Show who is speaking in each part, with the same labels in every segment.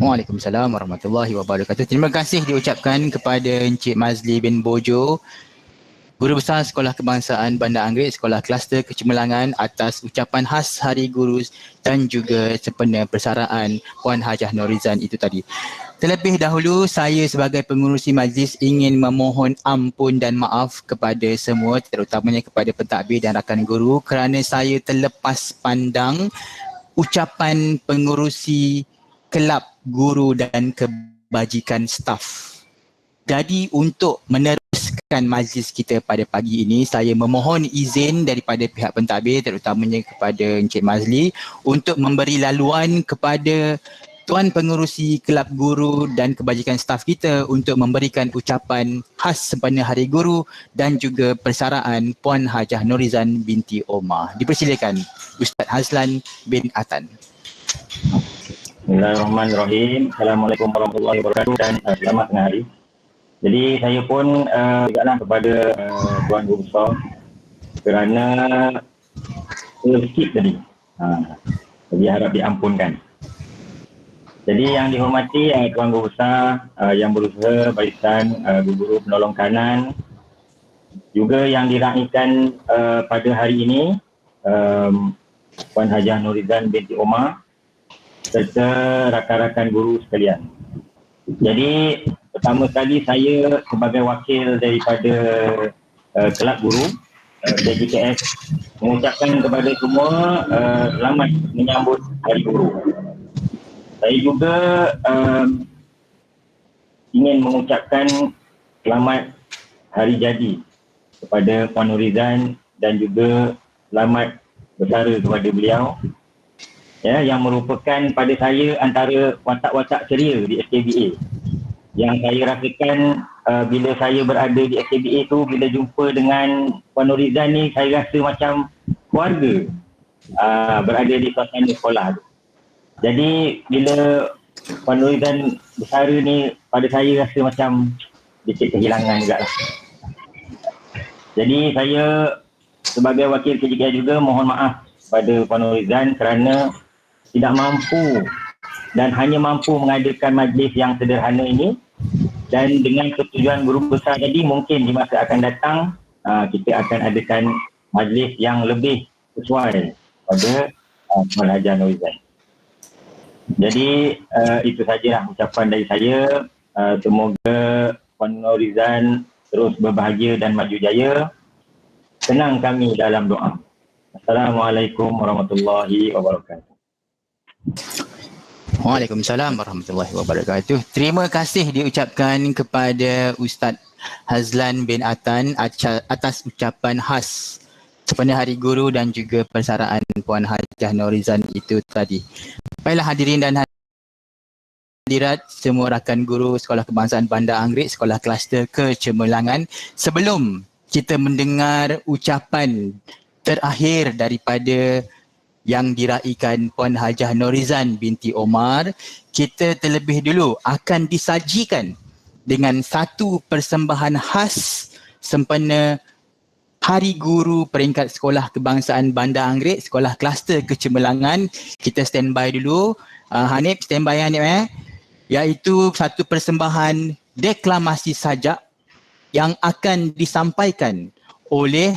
Speaker 1: Waalaikumsalam warahmatullahi wabarakatuh. Terima kasih diucapkan kepada Encik Mazli bin Bojo, Guru Besar Sekolah Kebangsaan Bandar Anggerik, Sekolah Kluster Kecemerlangan atas ucapan khas Hari Guru dan juga sempena persaraan Puan Hajah Norizan itu tadi. Terlebih dahulu, saya sebagai pengurusi majlis ingin memohon ampun dan maaf kepada semua, terutamanya kepada pentadbir dan rakan guru kerana saya terlepas pandang ucapan pengurusi kelab guru dan kebajikan staf. Jadi untuk meneruskan majlis kita pada pagi ini, saya memohon izin daripada pihak pentadbir terutamanya kepada Encik Mazli untuk memberi laluan kepada Tuan Pengerusi Kelab Guru dan Kebajikan Staf kita untuk memberikan ucapan khas sempena Hari Guru dan juga persaraan Puan Hajah Norizan binti Omar. Dipersilakan Ustaz Hazlan bin Atan.
Speaker 2: Bismillahirrahmanirrahim. Assalamualaikum warahmatullahi wabarakatuh dan selamat tengah hari. Jadi saya pun juga kepada Tuan Guru Besar kerana skip tadi. Jadi harap diampunkan. Jadi yang dihormati Tuan Guru Besar yang berusaha barisan guru-guru penolong kanan, juga yang diraikan pada hari ini Puan Hajah Norizan binti Omar serta rakan-rakan guru sekalian. Jadi pertama sekali saya sebagai wakil daripada kelab guru JGKS mengucapkan kepada semua selamat menyambut Hari Guru. Saya juga ingin mengucapkan selamat hari jadi kepada Puan Norizan dan juga selamat bersara kepada beliau, ya, yang merupakan pada saya antara watak-watak ceria di SKBA. Yang saya rasakan bila saya berada di SKBA tu, bila jumpa dengan Puan Norizan ni, saya rasa macam keluarga berada di suasana sekolah tu. Jadi bila Puan Norizan bersara ni, pada saya rasa macam sedikit kehilangan juga lah. Jadi saya sebagai wakil KJKS juga mohon maaf pada Puan Norizan kerana tidak mampu dan hanya mampu mengadakan majlis yang sederhana ini, dan dengan persetujuan guru besar tadi mungkin di masa akan datang kita akan adakan majlis yang lebih sesuai pada Puan Hajah Norizan. Jadi itu sajalah ucapan dari saya. Semoga Puan Norizan terus berbahagia dan maju jaya. Senang kami dalam doa. Assalamualaikum warahmatullahi wabarakatuh.
Speaker 1: Waalaikumsalam warahmatullahi wabarakatuh. Terima kasih diucapkan kepada Ustaz Hazlan bin Atan atas ucapan khas sempena Hari Guru dan juga persaraan Puan Hajah Norizan itu tadi. Baiklah hadirin dan hadirat semua rakan guru Sekolah Kebangsaan Bandar Anggerik, Sekolah Kluster Kecemerlangan. Sebelum kita mendengar ucapan terakhir daripada yang diraikan Puan Hajah Norizan binti Omar, kita terlebih dulu akan disajikan dengan satu persembahan khas sempena Hari Guru peringkat Sekolah Kebangsaan Bandar Anggerik, Sekolah Kluster Kecemerlangan. Kita standby dulu. Hanif, standby Hanif iaitu satu persembahan deklamasi sajak yang akan disampaikan oleh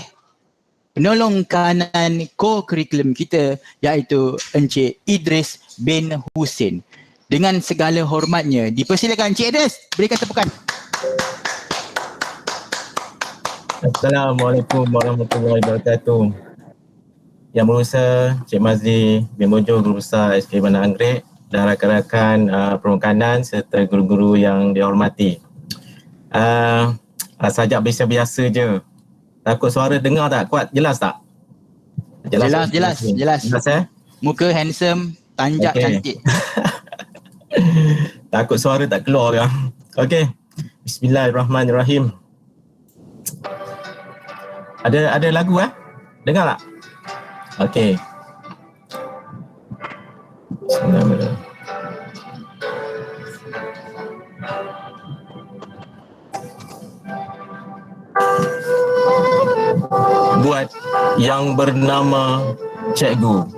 Speaker 1: penolong kanan co-curriculum kita iaitu Encik Idris bin Husin. Dengan segala hormatnya, dipersilakan Encik Idris, berikan tepukan.
Speaker 3: Assalamualaikum warahmatullahi wabarakatuh. Yang berusaha Encik Mazli bin Bojo, Guru Besar SK Bandar Anggerik, dan rakan-rakan permukanan serta guru-guru yang dihormati. Sajak biasa-biasa je. Takut suara dengar tak? Kuat? Jelas tak?
Speaker 1: Jelas.
Speaker 3: Jelas
Speaker 1: Muka handsome, tanjak cantik.
Speaker 3: Takut suara tak keluar kan? Okey. Bismillahirrahmanirrahim. Ada lagu Dengar tak? Okey. Bismillahirrahmanirrahim. Buat yang bernama Cikgu,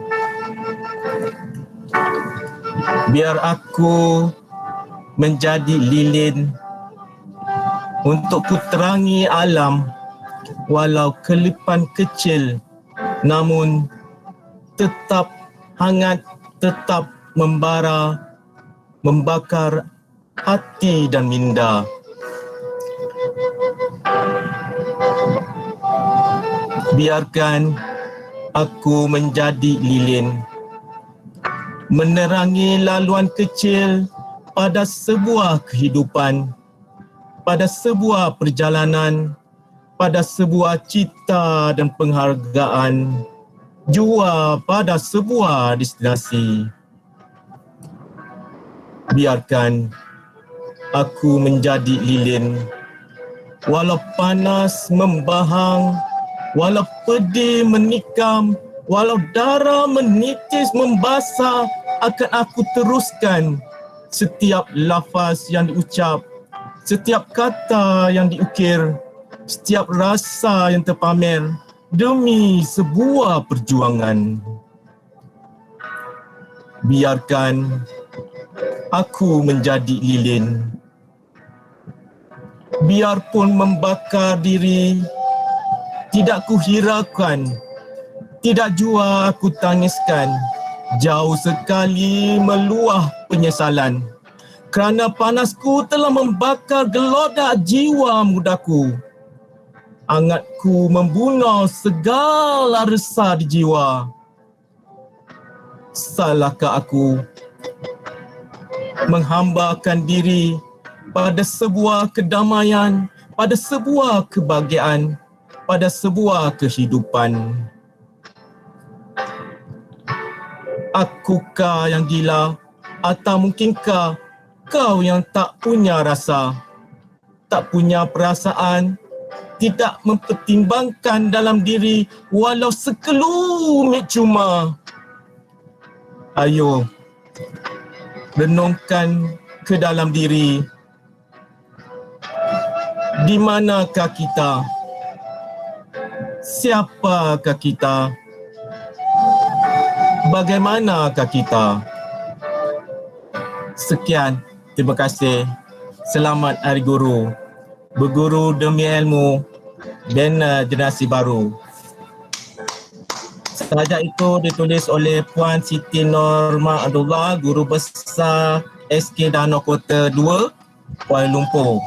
Speaker 3: biar aku menjadi lilin untuk ku terangi alam walau kelipan kecil namun tetap hangat, tetap membara, membakar hati dan minda. Biarkan aku menjadi lilin, menerangi laluan kecil pada sebuah kehidupan, pada sebuah perjalanan, pada sebuah cita dan penghargaan, jua pada sebuah destinasi. Biarkan aku menjadi lilin, walau panas membahang, walau pedih menikam, walau darah menitis membasah, akan aku teruskan setiap lafaz yang diucap, setiap kata yang diukir, setiap rasa yang terpamer demi sebuah perjuangan. Biarkan aku menjadi lilin, biarpun membakar diri, tidak ku hiraukan, tidak jua aku tangiskan. Jauh sekali meluah penyesalan, kerana panasku telah membakar gelodak jiwa mudaku. Hangatku membunuh segala resah di jiwa. Salahkah aku menghambakan diri pada sebuah kedamaian, pada sebuah kebahagiaan, pada sebuah kehidupan? Akukah yang gila atau mungkinkah kau yang tak punya rasa, tak punya perasaan, tidak mempertimbangkan dalam diri walau sekelumit cuma? Ayo, renungkan ke dalam diri. Di manakah kita? Siapakah kita? Bagaimanakah kita? Sekian, terima kasih. Selamat Hari Guru. Berguru demi ilmu, bina generasi baru. Sajak itu ditulis oleh Puan Siti Norma Abdullah, Guru Besar SK Danau Kota 2, Kuala Lumpur.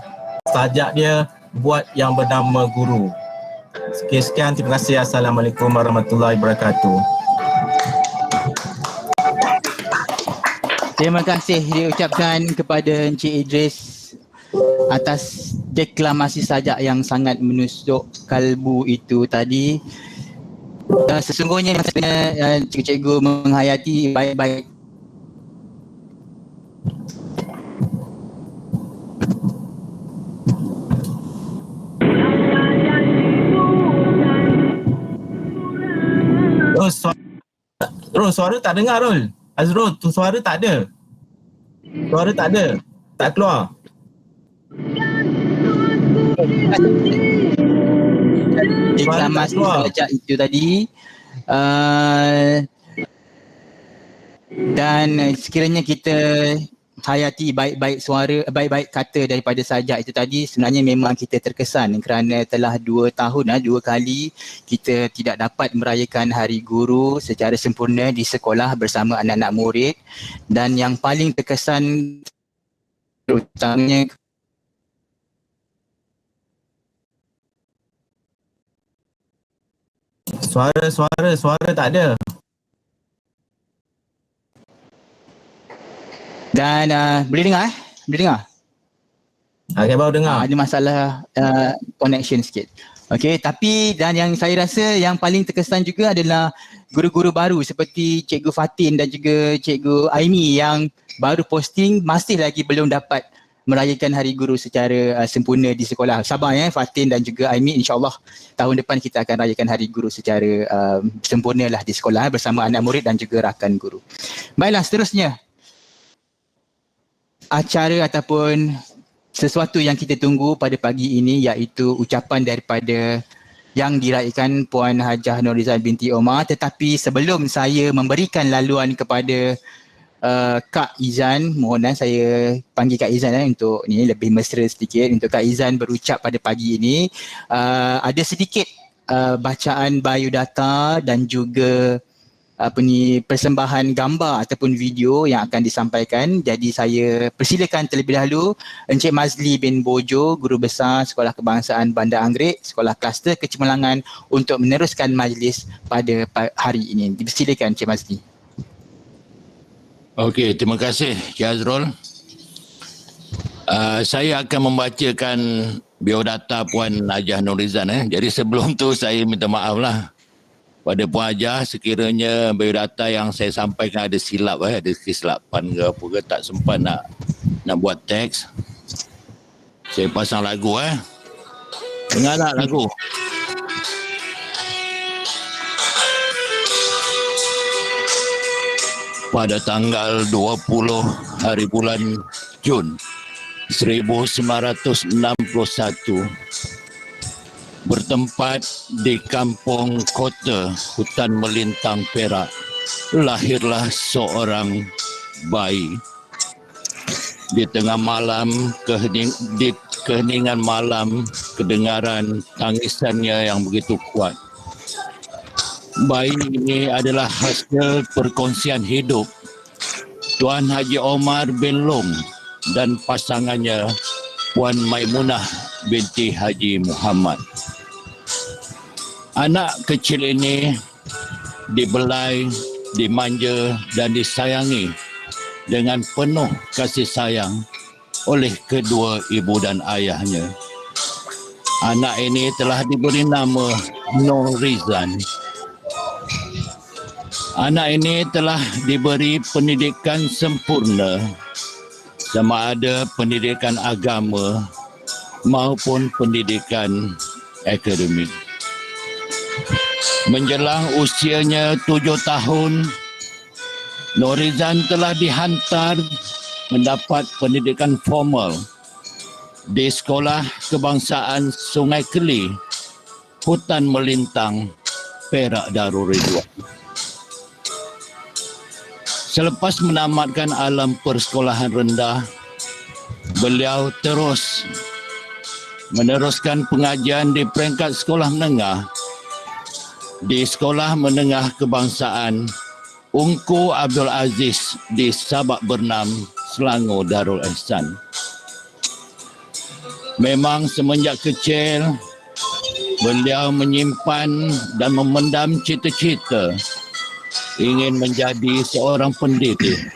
Speaker 3: Sajak dia buat yang bernama Guru. Sekian, terima kasih. Assalamualaikum warahmatullahi wabarakatuh.
Speaker 1: Terima kasih diucapkan kepada Encik Idris atas deklamasi sajak yang sangat menusuk kalbu itu tadi. Sesungguhnya cikgu-cikgu menghayati baik-baik
Speaker 3: Suara tak dengar, Rul. Azrul, tu suara tak ada. Suara tak ada. Tak keluar.
Speaker 1: deklamasi sajak itu tadi. Dan sekiranya kita hayati baik-baik suara, baik-baik kata daripada sajak itu tadi, sebenarnya memang kita terkesan kerana telah 2 tahun, 2 kali kita tidak dapat merayakan Hari Guru secara sempurna di sekolah bersama anak-anak murid. Dan yang paling terkesan terutamanya
Speaker 3: Suara tak ada.
Speaker 1: dan boleh dengar? Boleh dengar?
Speaker 3: Okay, baru dengar.
Speaker 1: Ada masalah connection sikit. Okey, tapi dan yang saya rasa yang paling terkesan juga adalah guru-guru baru seperti Cikgu Fatin dan juga Cikgu Aimi yang baru posting masih lagi belum dapat merayakan Hari Guru secara sempurna di sekolah. Sabar ya Fatin dan juga Aimi, insyaAllah tahun depan kita akan rayakan Hari Guru secara sempurna lah di sekolah bersama anak murid dan juga rakan guru. Baiklah, seterusnya acara ataupun sesuatu yang kita tunggu pada pagi ini iaitu ucapan daripada yang diraihkan Puan Hajah Norizal binti Omar. Tetapi sebelum saya memberikan laluan kepada Kak Izan, mohonan saya panggil Kak Izan untuk ni lebih mesra sedikit, untuk Kak Izan berucap pada pagi ini. Ada sedikit bacaan biodata dan juga persembahan gambar ataupun video yang akan disampaikan. Jadi saya persilakan terlebih dahulu Encik Mazli bin Bojo, Guru Besar Sekolah Kebangsaan Bandar Anggerik, Sekolah Kluster Kecemerlangan, untuk meneruskan majlis pada hari ini. Dipersilakan Encik Mazli.
Speaker 4: Okey, terima kasih Cik Azrul. Saya akan membacakan biodata Puan Hajah Norizan. Jadi sebelum tu saya minta maaf lah pada Puan Hajah, sekiranya biodata yang saya sampaikan ada silap, ada kesilapan ke apa ke, tak sempat nak buat teks. Saya pasang lagu. Dengar tak lagu? Pada tanggal 20 hari bulan Jun 1961, bertempat di kampung kota Hutan Melintang, Perak, lahirlah seorang bayi. Di tengah malam, di keheningan malam, kedengaran tangisannya yang begitu kuat. Bayi ini adalah hasil perkongsian hidup Tuan Haji Omar bin Long dan pasangannya Puan Maimunah binti Haji Muhammad. Anak kecil ini dibelai, dimanja dan disayangi dengan penuh kasih sayang oleh kedua ibu dan ayahnya. Anak ini telah diberi nama Norizan. Anak ini telah diberi pendidikan sempurna, sama ada pendidikan agama maupun pendidikan akademik. Menjelang usianya 7 tahun, Norizan telah dihantar mendapat pendidikan formal di Sekolah Kebangsaan Sungai Keli, Hutan Melintang, Perak Darul Ridwan. Selepas menamatkan alam persekolahan rendah, beliau terus meneruskan pengajian di peringkat sekolah menengah di Sekolah Menengah Kebangsaan Ungku Abdul Aziz di Sabak Bernam, Selangor Darul Ihsan. Memang semenjak kecil, beliau menyimpan dan memendam cita-cita ingin menjadi seorang pendidik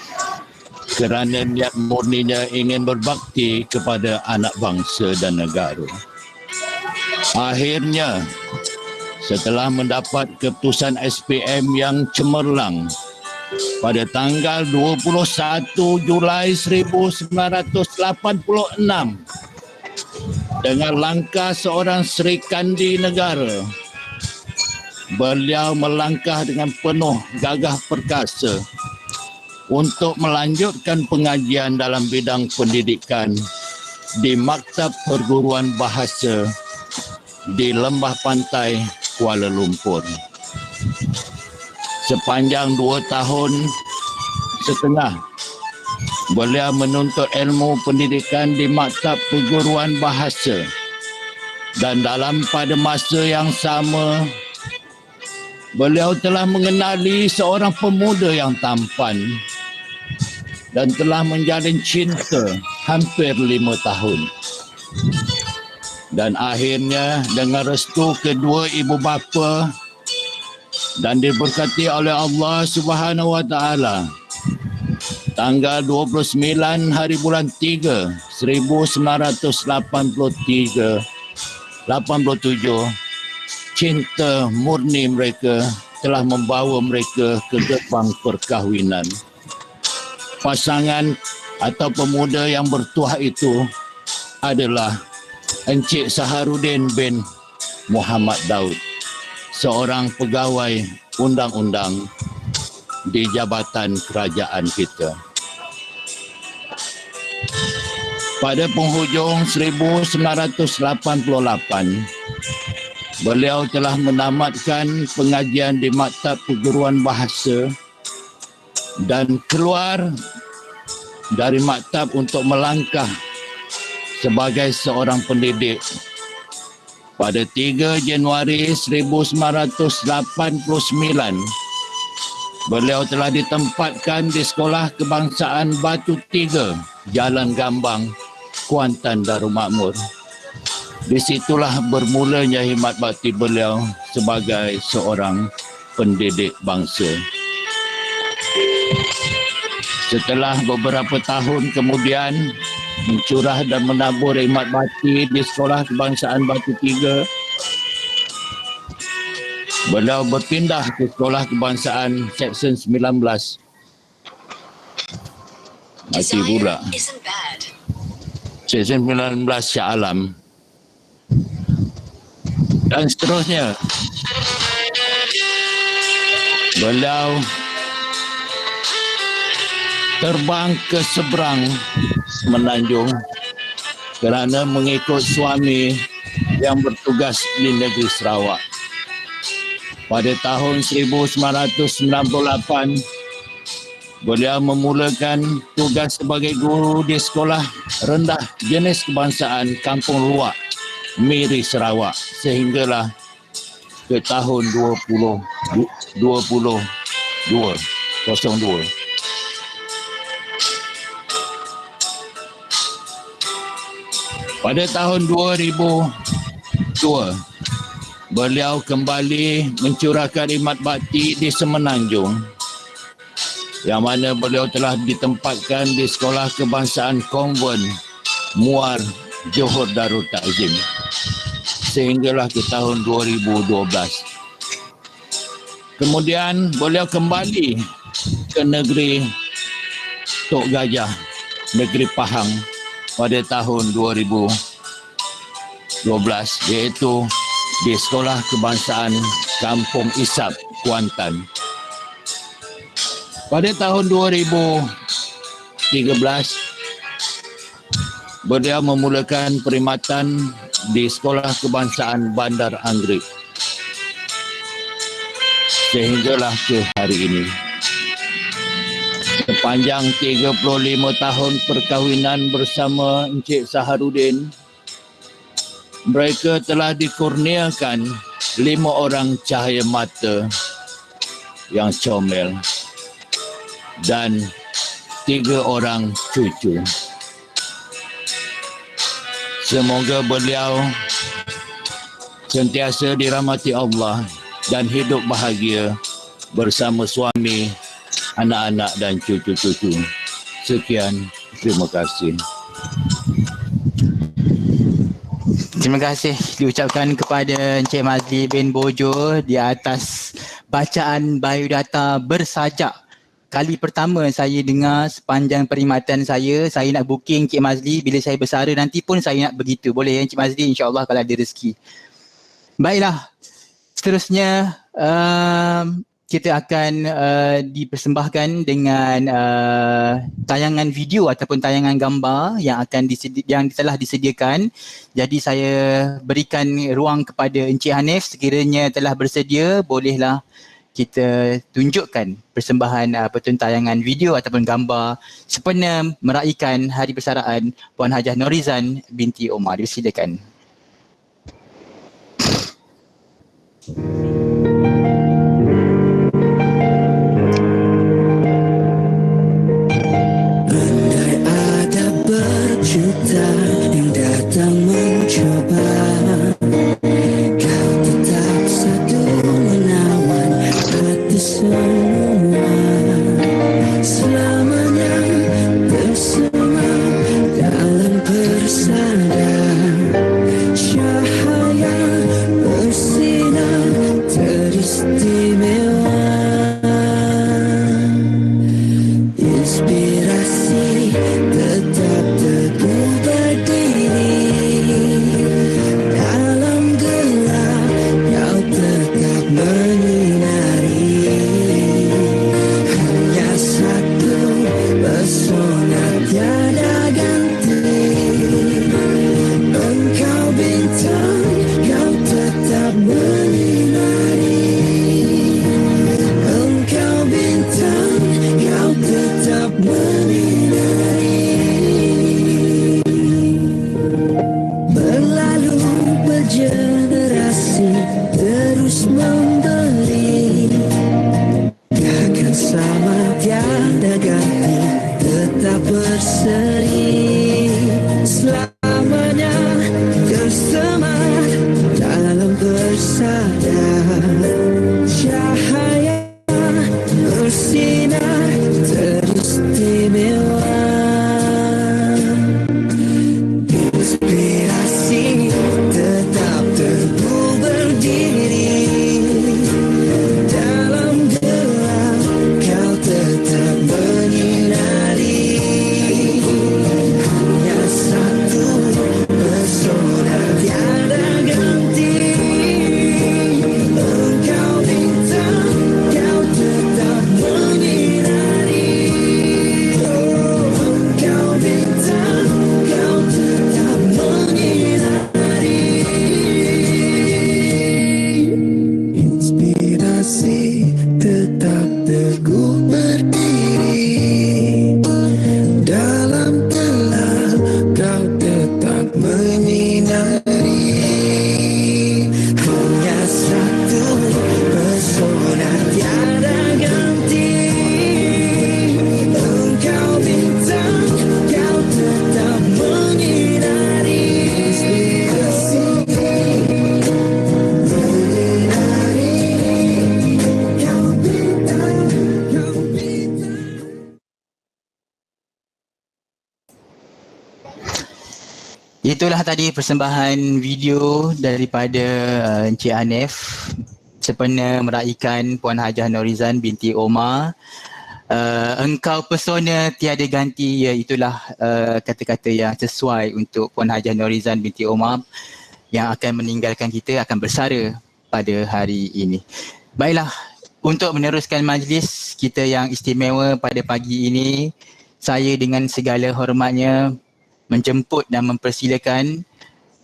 Speaker 4: kerana niat murninya ingin berbakti kepada anak bangsa dan negara. Akhirnya, setelah mendapat keputusan SPM yang cemerlang pada tanggal 21 Julai 1986 dengan langkah seorang Sri Kandi negara, beliau melangkah dengan penuh gagah perkasa untuk melanjutkan pengajian dalam bidang pendidikan di Maktab Perguruan Bahasa di Lembah Pantai, Kuala Lumpur. Sepanjang 2 tahun setengah, beliau menuntut ilmu pendidikan di Maktab Perguruan Bahasa, dan pada masa yang sama, beliau telah mengenali seorang pemuda yang tampan dan telah menjalin cinta hampir 5 tahun. Dan akhirnya dengan restu kedua ibu bapa dan diberkati oleh Allah Subhanahu wa taala, tanggal 29 hari bulan 3 1987, cinta murni mereka telah membawa mereka ke gerbang perkahwinan. Pasangan atau pemuda yang bertuah itu adalah Encik Saharudin bin Muhammad Daud, seorang pegawai undang-undang di Jabatan Kerajaan kita. Pada penghujung 1988, beliau telah menamatkan pengajian di Maktab Perguruan Bahasa dan keluar dari maktab untuk melangkah sebagai seorang pendidik. Pada 3 Januari 1989, beliau telah ditempatkan di Sekolah Kebangsaan Batu Tiga, Jalan Gambang, Kuantan, Darul Makmur. Di situlah bermulanya khidmat bakti beliau sebagai seorang pendidik bangsa. Setelah beberapa tahun kemudian mencurah dan menabur khidmat bakti di Sekolah Kebangsaan Batu Tiga, beliau berpindah ke Sekolah Kebangsaan Seksyen 19. Mati pula. Seksyen 19 Shah Alam. Dan seterusnya. Beliau terbang ke seberang Semenanjung kerana mengikut suami yang bertugas di negeri Sarawak. Pada tahun 1998, beliau memulakan tugas sebagai guru di Sekolah Rendah Jenis Kebangsaan Kampung Luak, Miri, Sarawak sehinggalah ke tahun 2002. Pada tahun 2002, beliau kembali mencurahkan khidmat bakti di Semenanjung, yang mana beliau telah ditempatkan di Sekolah Kebangsaan Konvent Muar, Johor Darul Ta'zim sehinggalah ke tahun 2012. Kemudian beliau kembali ke negeri Tok Gajah, negeri Pahang pada tahun 2012, iaitu di Sekolah Kebangsaan Kampung Isap, Kuantan. Pada tahun 2013, beliau memulakan perkhidmatan di Sekolah Kebangsaan Bandar Anggerik sehinggalah ke hari ini. Sepanjang 35 tahun perkahwinan bersama Encik Saharudin, mereka telah dikurniakan 5 orang cahaya mata yang comel dan 3 orang cucu. Semoga beliau sentiasa dirahmati Allah dan hidup bahagia bersama suami, anak-anak dan cucu-cucu. Sekian, terima kasih.
Speaker 1: Terima kasih diucapkan kepada Encik Mazli bin Bojo di atas bacaan biodata bersajak. Kali pertama saya dengar sepanjang perkhidmatan saya nak booking Encik Mazli bila saya bersara nanti pun saya nak begitu. Boleh ya Encik Mazli, insyaAllah kalau ada rezeki. Baiklah, seterusnya kita akan dipersembahkan dengan tayangan video ataupun tayangan gambar yang yang telah disediakan. Jadi saya berikan ruang kepada Encik Hanif, sekiranya telah bersedia, bolehlah kita tunjukkan persembahan tayangan video ataupun gambar sempena meraihkan hari persaraan Puan Hajah Norizan binti Omar. Silakan.
Speaker 5: Andai ada berjuta yang datang mencoba, kau tetap satu menawan hati semua. Selamanya bersama dalam persada, cahaya bersinar teristimewa. Inspirasi tetap teguh berdiri, dalam gelap kau tetap menyinari. Hanya satu pesona tiada ganti, engkau bintang, kau tetap menyinari. Engkau bintang, kau
Speaker 1: Itulah tadi persembahan video daripada Encik Hanif sempena meraihkan Puan Hajah Norizan binti Omar. Engkau pesona tiada ganti, ya, itulah kata-kata yang sesuai untuk Puan Hajah Norizan binti Omar yang akan meninggalkan kita, akan bersara pada hari ini. Baiklah, untuk meneruskan majlis kita yang istimewa pada pagi ini, saya dengan segala hormatnya menjemput dan mempersilakan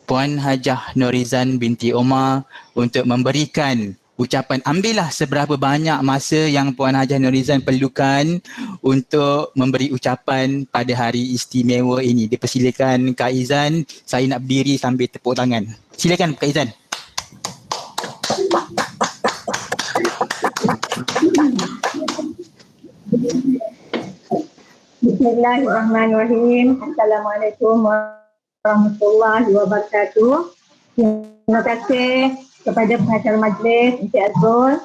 Speaker 1: Puan Hajah Norizan binti Omar untuk memberikan ucapan. Ambillah seberapa banyak masa yang Puan Hajah Norizan perlukan untuk memberi ucapan pada hari istimewa ini. Dipersilakan Kak Izan, saya nak berdiri sambil tepuk tangan. Silakan Kak Izan.
Speaker 6: Bismillahirrahmanirrahim. Assalamualaikum warahmatullahi wabarakatuh. Terima kasih kepada pengacara majlis Encik Azrul,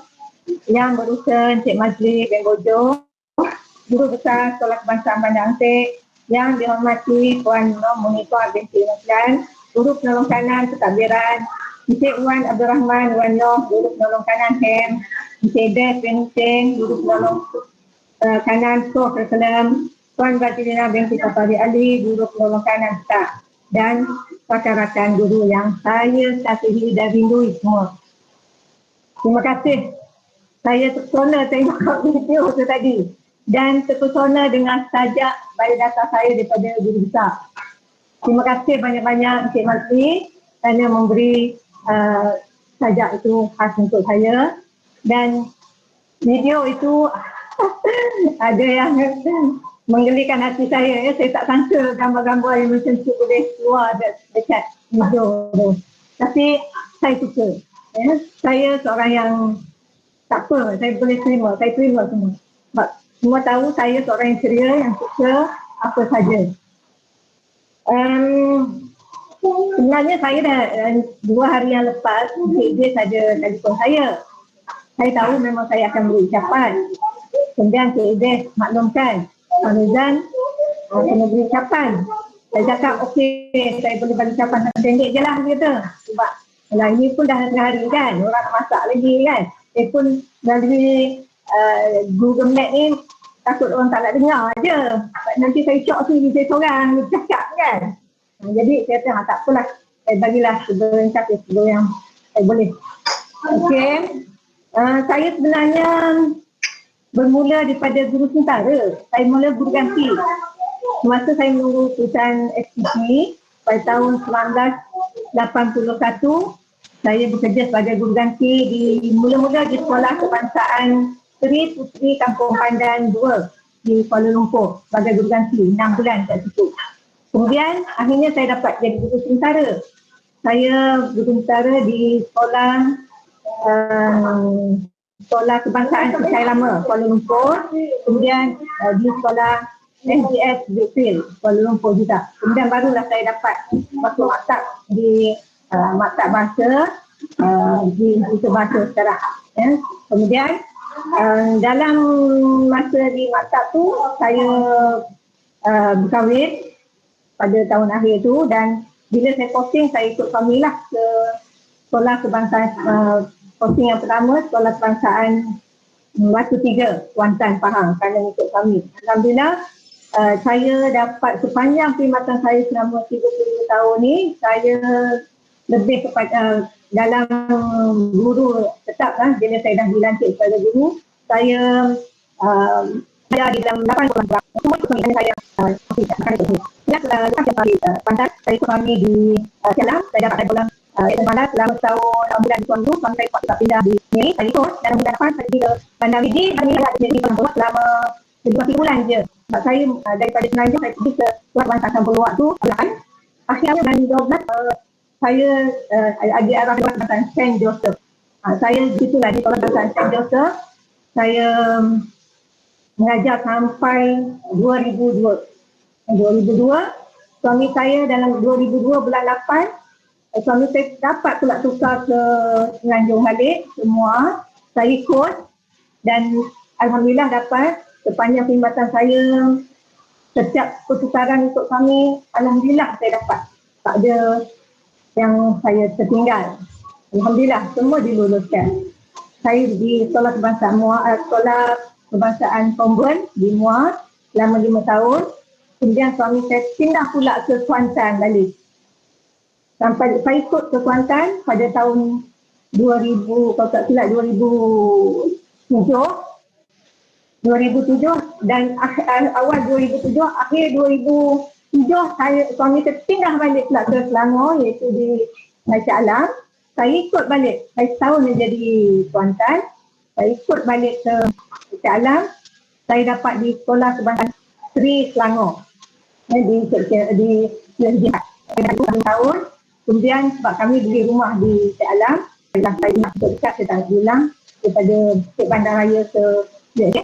Speaker 6: yang berusaha Encik Majlis Ben Bojo, Guru Besar Sekolah Kebangsaan Bandar Antik, yang dihormati Puan Nur Munifah binti Norizan, Guru Penolong Kanan Pentadbiran, Encik Wan Abdul Rahman Wan Noh, Guru Penolong Kanan HEM, Encik Des bin Hussein, Guru Penolong Kanan Prof. Curriculum, Puan Batilina binti Safari Ali, Guru Penolong Kanan Staf, dan rakan-rakan guru yang saya kasihi dan rindui semua. Terima kasih. Saya terpesona tengok video tu tadi dan terpesona dengan sajak biodata saya daripada guru besar. Terima kasih banyak-banyak Encik Malti kerana memberi sajak itu khas untuk saya, dan video itu ada yang menggelikan hati saya. Saya tak sangka gambar-gambar yang macam tu boleh keluar dekat video tu. Tapi saya suka. Ya. Saya seorang yang tak apa, saya boleh terima. Saya terima semua. Sebab semua tahu saya seorang yang ceria, yang suka apa saja. Sebenarnya saya dah 2 hari yang lepas, dia saja telefon saya. Saya tahu memang saya akan beri ucapan. Kemudian Cik Idris maklumkan, Norizan kena beri ucapan. Saya cakap okey, saya boleh bagi ucapan pendek je lah kata. Sebab ini pun dah tengah hari kan, orang nak masak lagi kan. Saya pun melalui Google Map ni takut orang tak nak dengar je. Nanti saya syok sendiri, saya seorang cakap kan. Jadi saya kata tak apalah, saya bagilah sebelum yang saya boleh. Okey, saya sebenarnya bermula daripada guru sementara. Saya mula guru ganti. Semasa saya menunggu keputusan SPP pada tahun 1981, saya bekerja sebagai guru ganti mula-mula di Sekolah Kebangsaan Seri Puteri Kampung Pandan 2 di Kuala Lumpur sebagai guru ganti 6 bulan kat situ. Kemudian akhirnya saya dapat jadi guru sementara. Saya guru sementara di Sekolah Kebangsaan Percaya Lama Kuala Lumpur, kemudian di Sekolah SGS Bukil Kuala Lumpur juga. Kemudian barulah saya dapat masuk maktab di maktab bahasa di Institut Bahasa sekarang. Ya. Kemudian dalam masa di maktab tu saya berkahwin pada tahun akhir tu, dan bila saya posting saya ikut suami lah ke Sekolah Kebangsaan. Posting yang pertama Sekolah Kebangsaan Batu 3 Kuantan Pahang kerana ikut kami. Alhamdulillah saya dapat sepanjang perkhidmatan saya selama 32 tahun ni, saya lebih kepada dalam guru tetap lah. Bila saya dah dilantik sebagai guru, saya belajar di dalam 8 sekolah. Semua ikut kami, saya akan ikut kami. Lepas Pantai, saya ikut kami di Kelang. Saya dapat bola Malas selama tahun bulan di Tuandu. Suami saya tak pindah di sini, saya ikut. Dan bulan depan saya pergi ke Bandar Widi. Kami ada jadi Tuandu selama 2-3 bulan je. Sebab saya daripada Semenanjung saya pergi ke Sekolah Kebangsaan Campur Luar tu bulan. Akhirnya bulan 12 saya ada arah Sekolah Kebangsaan St. Joseph. Saya di situ lah di Sekolah Kebangsaan St. Joseph. Saya mengajar sampai 2002. Suami saya dalam 2002 bulan 8, suami saya dapat pula tukar ke Semenanjung balik semua. Saya ikut dan alhamdulillah dapat sepanjang perkhidmatan saya setiap pertukaran untuk kami, alhamdulillah saya dapat. Tak ada yang saya tertinggal. Alhamdulillah semua diluluskan. Saya di sekolah kebangsaan sekolah kebangsaan Konvent di Muar selama 5 tahun. Kemudian suami saya pindah pula ke Kuantan balik. Sampai saya ikut ke Kuantan pada tahun 2000, kalau tak silap 2007 dan awal 2007, akhir 2007 suami saya pindah balik pula ke Selangor, iaitu di Malaysia Alam. Saya ikut balik, saya setahun menjadi Kuantan, saya ikut balik ke Malaysia Alam. Saya dapat di sekolah kebangsaan Sri Selangor di Jihad. Saya dah 2 tahun. Kemudian sebab kami beli rumah di Malaysia Alam, saya nak dekat, saya tak bilang daripada Cik Bandaraya ke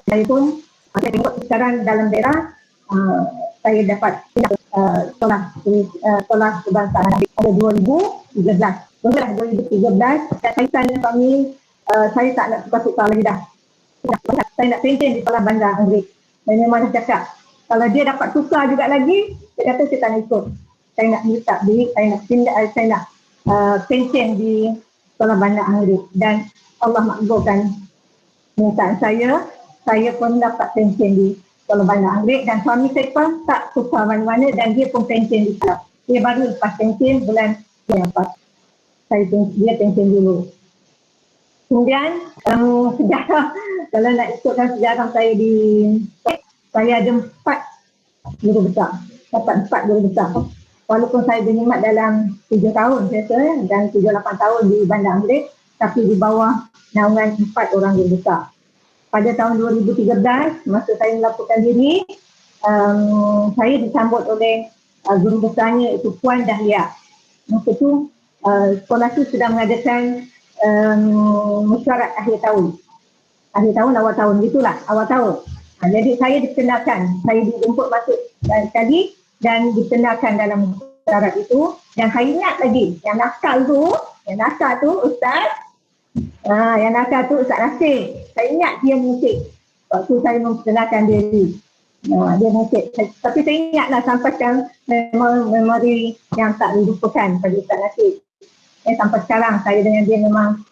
Speaker 6: saya pun saya tengok sekarang dalam daerah saya dapat sekolah kebangsaan pada 2013. Barulah 2013 saya tanya kami saya tak nak tukar-tukar lagi dah. Saya nak pension di sekolah bandar Anggerik. Dan memang dah cakap kalau dia dapat tukar juga lagi, saya kata saya tak nak ikut. Saya nak minta duit, saya nak pindah, saya nak pension di sekolah bandar Anggerik. Dan Allah makbulkan mintaan saya pun dapat pension di sekolah bandar Anggerik dan suami saya pun tak tukar mana-mana dan dia pun pension di sekolah. Dia baru lepas pension bulan dia dapat. Dia pension dulu. Kemudian sejarah, kalau nak ikutkan sejarah saya saya ada 4 guru besar. Dapat 4 guru besar. Walaupun saya berkhidmat dalam 7 tahun biasa dan 7-8 tahun di bandar Anggerik, tapi di bawah naungan 4 orang guru besar. Pada tahun 2013, masa saya melaporkan diri, saya disambut oleh guru besarnya iaitu Puan Dahlia. Masa tu, sekolah tu sedang mengadakan mesyuarat akhir tahun. Akhir tahun, awal tahun, gitulah, awal tahun. Jadi saya dikenalkan, saya dijemput masuk sekali dan dikenalkan dalam mesyuarat itu. Dan saya ingat lagi, yang nakal tu Ustaz, yang nakal tu Ustaz Nasir. Saya ingat dia musik waktu saya memperkenalkan diri. Dia musik. Tapi saya ingatlah sampai sekarang memori yang tak dilupakan pada Ustaz Nasir. Sampai sekarang saya dengan dia memang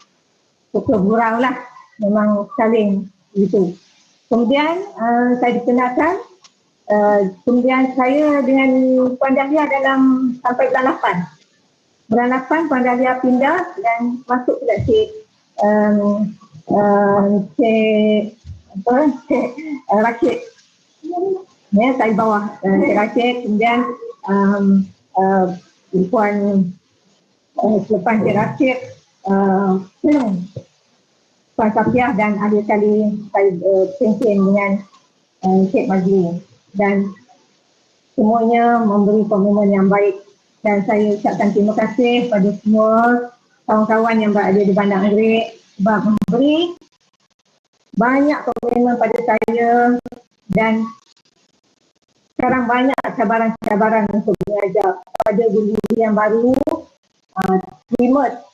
Speaker 6: pukul gurau lah. Memang saling gitu. Kemudian saya dikenalkan. Kemudian saya dengan Puan Dahlia sampai bulan 8. Bulan 8 Puan Dahlia pindah dan masuk pula Cik Rashid. Ya, saya bawah Cik Rashid. Kemudian Puan selepas Cik Rashid Puan Safiah dan akhir kali saya pension dengan Cik Majli. Dan semuanya memberi komitmen yang baik dan saya ucapkan terima kasih pada semua kawan-kawan yang berada di bandar Anggerik sebab memberi banyak komitmen pada saya dan sekarang banyak cabaran-cabaran untuk mengajar pada guru-guru yang baru terima.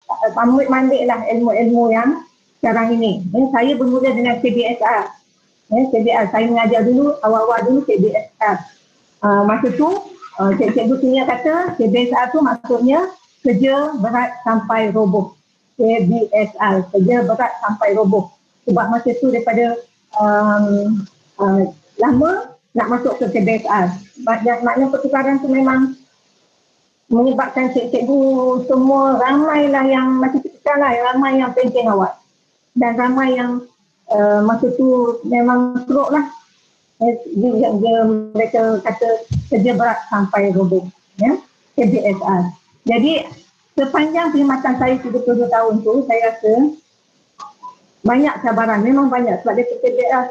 Speaker 6: Pamit mandik lah ilmu-ilmu yang sekarang ini. Saya bermula dengan CBSR. CBSR, saya mengajar dulu, awal-awal dulu CBSR. Masa tu, cikgu senior kata CBSR tu maksudnya kerja berat sampai roboh. CBSR, kerja berat sampai roboh. Sebab masa tu daripada lama nak masuk ke CBSR. Maknanya pertukaran tu memang menyebabkan cikgu semua ramailah yang macam kita lah, ramai yang pension awal dan ramai yang masa tu memang teruk lah. Mereka kata kerja berat sampai roboh, ya, KBSR. Jadi sepanjang perkhidmatan saya 37 tahun tu, saya rasa banyak cabaran, memang banyak sebab dia PTDR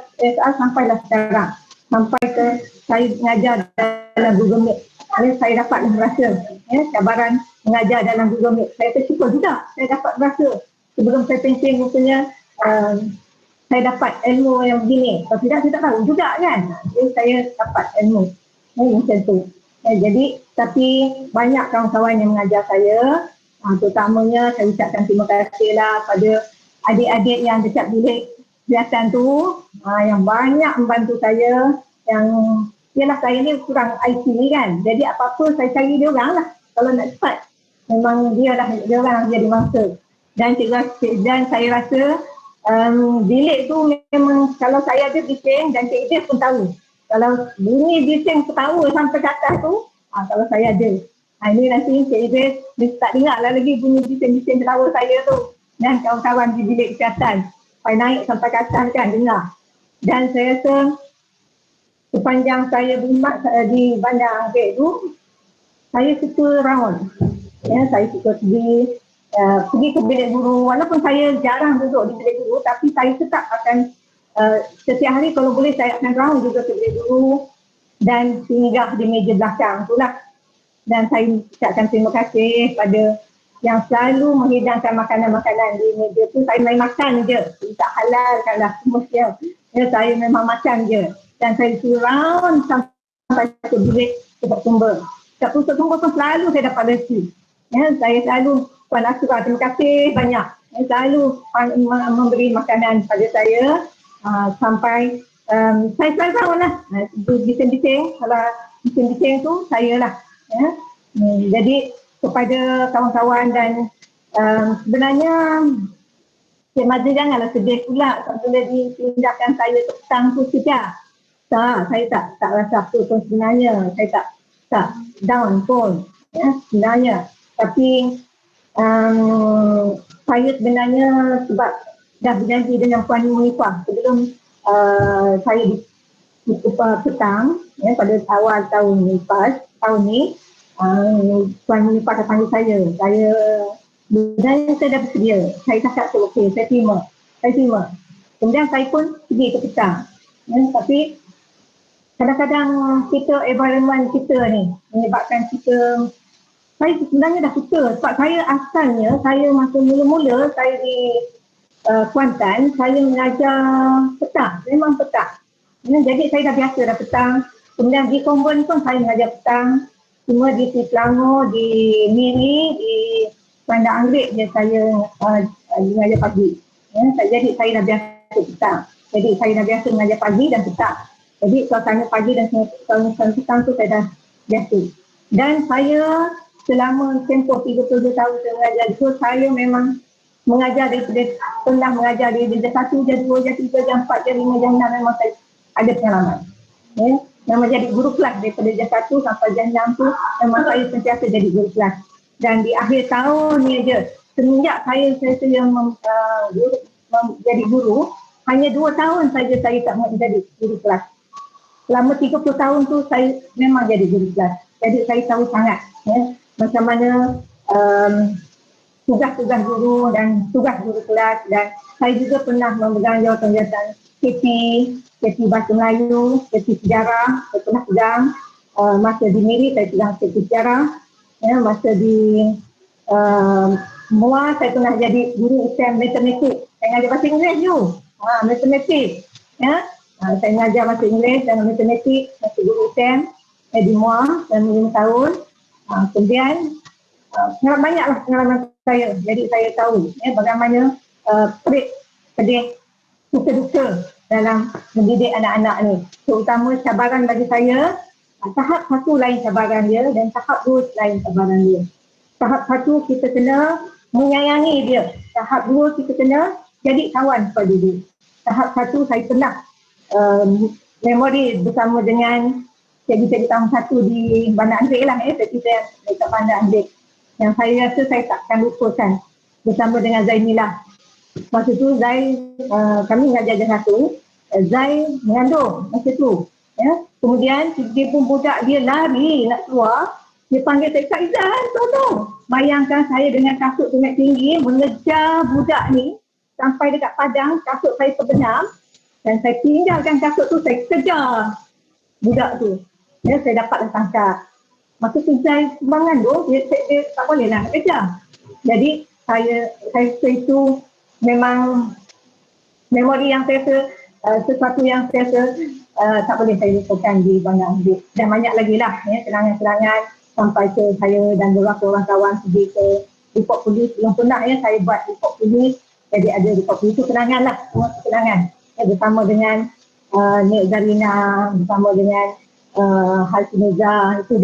Speaker 6: sampailah sekarang. Sampai ke saya mengajar dalam Google Meet. Saya dapat merasa cabaran mengajar dalam Google Meet. Saya tersyukur juga saya dapat merasa sebelum saya pension rupanya saya dapat ilmu yang begini. Kalau tidak, saya tak tahu juga kan. Jadi saya dapat ilmu macam tu. Jadi, tapi banyak kawan-kawan yang mengajar saya. Terutamanya saya ucapkan terima kasih lah pada adik-adik yang dekat bilik kesihatan tu, yang banyak membantu saya. Yang ialah saya ni kurang IT ni kan, jadi apa-apa saya cari dia orang lah kalau nak cepat. Memang dia orang jadi mangsa. Dan saya rasa bilik tu memang kalau saya ada bising dan Cik Idris pun tahu. Kalau bunyi bising ketawa sampai ke atas tu, kalau saya ada. Ini nanti Cik Idris dia tak dengar lah lagi bunyi bising-bising ketawa saya tu. Dan kawan-kawan di bilik kesihatan. Sampai naik sampai ke atas kan, dengar. Dan saya rasa sepanjang saya berkhidmat di Bandar Anggrek tu, saya suka round. Saya suka pergi ke bilik guru. Walaupun saya jarang duduk di bilik guru, tapi saya tetap akan setiap hari kalau boleh saya akan round juga ke bilik guru dan singgah di meja belakang itulah. Dan saya ucapkan terima kasih pada yang selalu menghidangkan makanan-makanan di meja tu. Saya main makan je, tak halalkan lah semua siap. Saya memang makan je. Dan saya round sampai ke bilik pusat sumber. Kat pusat sumber pun selalu saya dapat rezeki. Saya selalu, Puan Asura, terima kasih banyak. Saya selalu memberi makanan pada saya sampai saya selalu tahu lah. Bising-bising, kalau bising-bising tu saya lah. Jadi kepada kawan-kawan dan sebenarnya Cik Mazli janganlah sedih pula bila dipindahkan saya ke petang tu sejak. Saya tak rasa apa pun sebenarnya. Saya tak down pun sebenarnya. Tapi saya sebenarnya sebab dah berjanji dengan Puan Munifah sebelum saya di petang pada awal tahun ni Puan Munifah dah panggil saya. Sebenarnya saya dah bersedia. Saya cakap tu okey, saya terima. Kemudian saya pun pergi ke petang. Tapi kadang-kadang kita, environment kita ni menyebabkan kita, saya sebenarnya dah suka sebab saya asalnya, saya masa mula-mula saya di Kuantan, saya mengajar petang, memang petang. Jadi saya dah biasa dah petang. Kemudian di Kombon pun saya mengajar petang. Cuma di Selangor, di Miri, di Bandar Anggrek je saya mengajar pagi. Jadi saya dah biasa petang. Jadi saya dah biasa mengajar pagi dan petang. Jadi suasana pagi dan suasana petang tu saya dah biasa. Dan saya selama tempoh 32 tahun saya mengajar itu, saya memang mengajar pernah mengajar di jam 1, jam 2, jam 3, jam 4, jam 5, jam 6 memang saya ada pengalaman. Memang jadi guru kelas daripada jam 1 sampai jam 6 tu memang saya sentiasa jadi guru kelas. Dan di akhir tahun ni aja, semenjak saya jadi guru, hanya 2 tahun saja saya tak menjadi guru kelas. Selama 30 tahun tu saya memang jadi guru kelas. Jadi saya tahu sangat macam mana tugas-tugas guru dan tugas guru kelas. Dan saya juga pernah memegang jawatan-jawatan KP Bahasa Melayu, KP Sejarah, saya pernah pegang. Masa di Miri saya pegang KP Sejarah. Masa di MUA saya pernah jadi guru UTM Matematik. Saya ngajar bahasa Inggeris tu. Matematik. Saya mengajar bahasa Inggeris dan matematik, masa guru UTM di MUA dan 5 tahun. Kemudian banyaklah pengalaman saya. Jadi saya tahu bagaimana pedih, suka-duka dalam mendidik anak-anak ni. Terutama cabaran bagi saya, tahap 1 lain cabaran dia dan tahap 2 lain cabaran dia. Tahap 1 kita kena menyayangi dia. Tahap 2 kita kena jadi kawan pada dia. Tahap 1 saya pernah memori bersama dengan cikgu-cikgu tahun 1 di Bandar Anggrek lah, kita dekat Bandar Anggrek. Yang saya rasa saya takkan lupakan bersama dengan Zainilah. Masa tu kami mengajar jam 1, Zai mengandung masa tu. Kemudian dia pun budak dia lari nak keluar, dia panggil saya, Kak Izzah, tolong. Bayangkan saya dengan kasut tinggi mengejar budak ni sampai dekat padang, kasut saya terbenam dan saya tinggalkan kasut tu, saya kejar budak tu. Ya, saya dapatlah tangkap. Masa tu saya sumbangan tu, dia tak boleh lah nak kejar. Jadi saya itu memang memori yang saya rasa, sesuatu yang saya rasa tak boleh saya lupakan di Bandar Anggrek. Dan banyak lagi lah ya, kenangan-kenangan sampai ke saya dan beberapa orang kawan pergi ke report polis. Belum pernah ya saya buat report polis. Jadi ada report polis, itu kenangan lah, semua kenangan. Ya, bersama dengan Nek Zarina, bersama dengan Halsineza, itu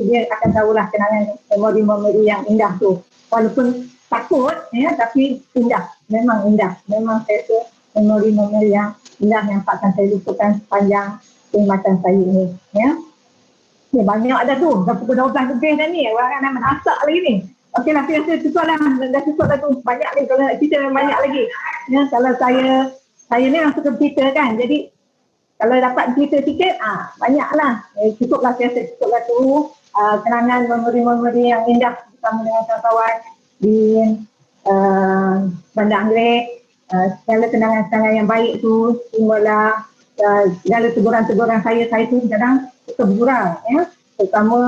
Speaker 6: dia akan tahulah kenangan memori-memori yang indah tu. Walaupun takut ya, tapi indah, memang indah. Memang saya rasa memori-memori yang indah yang takkan saya lupakan sepanjang perkhidmatan saya ini. Ya. Ya, banyak ada tu, dah pukul 12 lebih dah ni, orang nak masak lagi ni. Okeylah, saya rasa cukup lah, dah cukup dah tu. Banyak lagi, kalau nak cerita banyak lagi. Ya, kalau saya ni yang suka cerita kan, jadi kalau dapat cerita sikit, banyak lah. Cukup lah, saya rasa cukup lah tu. Kenangan memori-memori yang indah bersama dengan kawan-kawan di Bandar Anggrek. Segala kenangan-kenangan yang baik tu, semualah segala teguran-teguran saya tu kadang suka bergurau, ya. Terutama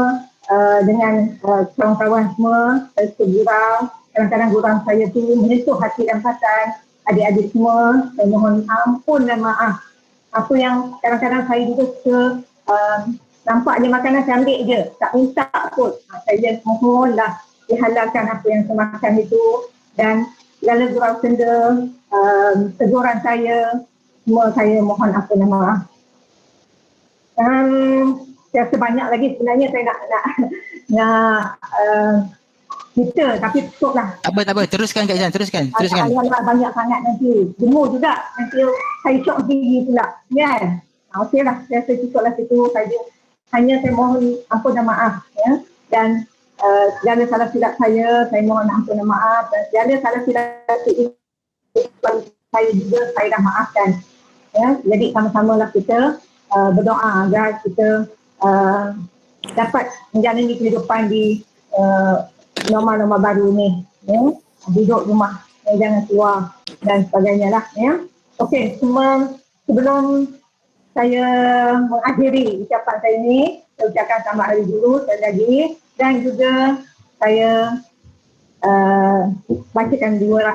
Speaker 6: dengan kawan-kawan semua, saya suka bergurau. Kadang-kadang gurau saya tu menyentuh hati dan perasaan adik-adik semua. Saya mohon ampun dan maaf. Apa yang kadang-kadang saya juga suka nampak je makanan saya ambil je, tak minta pun. Saya mohonlah dihalalkan apa yang saya makan itu, dan segala gurau senda, teguran saya, semua saya mohon ampun dan maaf. Saya rasa banyak lagi sebenarnya saya nak cerita, tapi cukup lah.
Speaker 1: Tak apa. Teruskan Kak Izan, teruskan.
Speaker 6: Banyak sangat nanti. Jemur juga. Nanti saya syok diri pula. Kan? Okeylah. Saya rasa cukup lah situ. Hanya saya mohon ampun dan maaf. Ya? Dan segala salah silap saya mohon ampun dan maaf. Dan segala salah silap saya juga, saya dah maafkan. Ya? Jadi sama-samalah kita berdoa agar kita dapat menjalani kehidupan di norma-norma baru ni, ya. Duduk rumah, jangan keluar dan sebagainya lah, ya. Okey, sebelum saya mengakhiri ucapan saya ni, saya ucapkan selamat Hari Guru sekali lagi, dan juga saya bacakan dua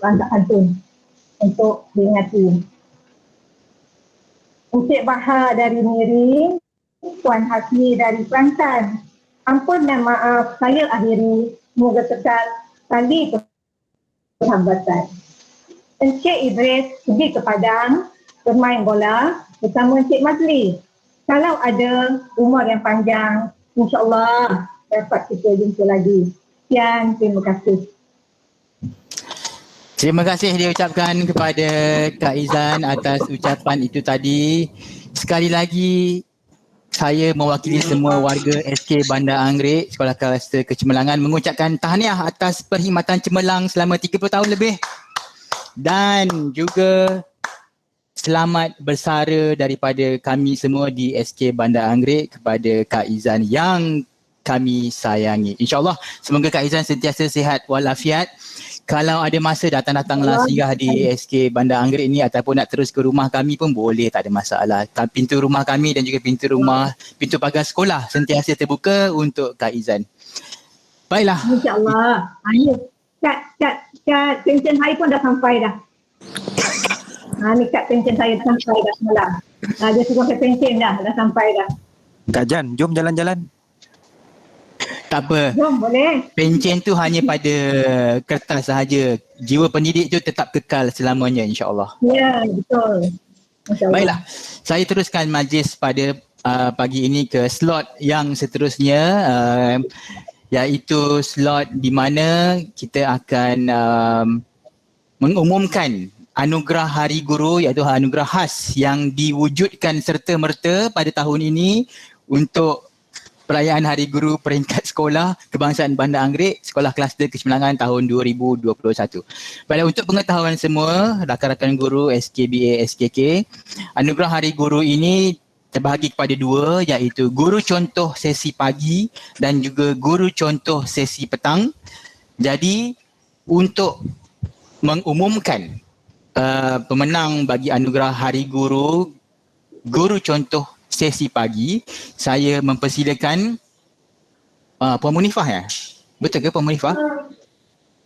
Speaker 6: rantak pantun untuk diingati. Encik Bahar dari Miri, Puan Hasni dari Kelantan. Ampun dan maaf, saya akhiri. Semoga kekal tali persahabatan. Encik Idris pergi ke Padang bermain bola bersama Encik Mazli. Kalau ada umur yang panjang, insyaAllah dapat kita jumpa lagi. Sekian, terima kasih.
Speaker 1: Terima kasih diucapkan kepada Kak Izan atas ucapan itu tadi. Sekali lagi, saya mewakili semua warga SK Bandar Anggrek Sekolah Kluster Kecemerlangan mengucapkan tahniah atas perkhidmatan cemerlang selama 30 tahun lebih, dan juga selamat bersara daripada kami semua di SK Bandar Anggrek kepada Kak Izan yang kami sayangi. InsyaAllah semoga Kak Izan sentiasa sihat walafiat. Kalau ada masa datang-datanglah singgah di SK Bandar Anggrek ni, ataupun nak terus ke rumah kami pun boleh, tak ada masalah. Pintu rumah kami dan juga pintu pagar sekolah sentiasa terbuka untuk Kak Izan. Baiklah.
Speaker 6: InsyaAllah. Kat pension saya pun dah sampai dah. Ni kat pension saya dah sampai dah semalam. Dia suruh ke pension dah sampai dah.
Speaker 7: Kak Jan, jom jalan-jalan.
Speaker 1: Tak apa.
Speaker 6: Jom, boleh.
Speaker 1: Pencen tu hanya pada kertas sahaja. Jiwa pendidik tu tetap kekal selamanya, insyaAllah.
Speaker 6: Ya, betul.
Speaker 1: Baiklah, saya teruskan majlis pada pagi ini ke slot yang seterusnya, iaitu slot di mana kita akan mengumumkan anugerah Hari Guru, iaitu anugerah khas yang diwujudkan serta-merta pada tahun ini untuk perayaan Hari Guru peringkat sekolah kebangsaan Bandar Anggrek Sekolah Kluster Kecemerlangan tahun 2021. Baiklah, untuk pengetahuan semua rakan-rakan guru SKBA SKK, anugerah Hari Guru ini terbahagi kepada dua, iaitu guru contoh sesi pagi dan juga guru contoh sesi petang. Jadi untuk mengumumkan pemenang bagi anugerah Hari Guru, guru contoh sesi pagi. Saya mempersilakan Puan Munifah ya? Betul ke Puan Munifah?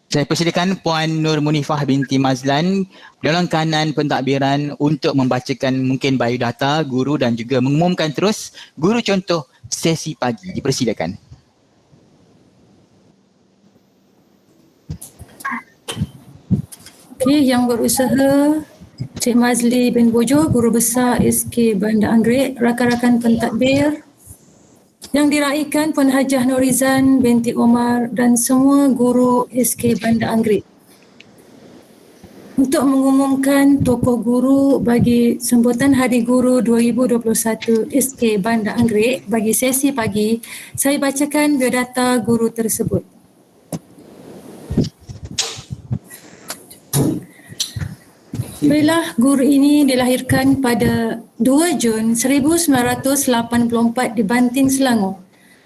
Speaker 1: Saya persilakan Puan Nur Munifah binti Mazlan dalam kanan pentadbiran untuk membacakan mungkin biodata guru dan juga mengumumkan terus guru contoh sesi pagi. Dipersilakan.
Speaker 8: Okey, yang berusaha Cik Mazli bin Bojo, Guru Besar SK Bandar Anggerik, rakan-rakan pentadbir yang diraikan Puan Hajah Norizan binti Omar dan semua guru SK Bandar Anggerik. Untuk mengumumkan tokoh guru bagi sambutan Hari Guru 2021 SK Bandar Anggerik bagi sesi pagi, saya bacakan biodata guru tersebut. Baiklah, guru ini dilahirkan pada 2 Jun 1984 di Banting, Selangor.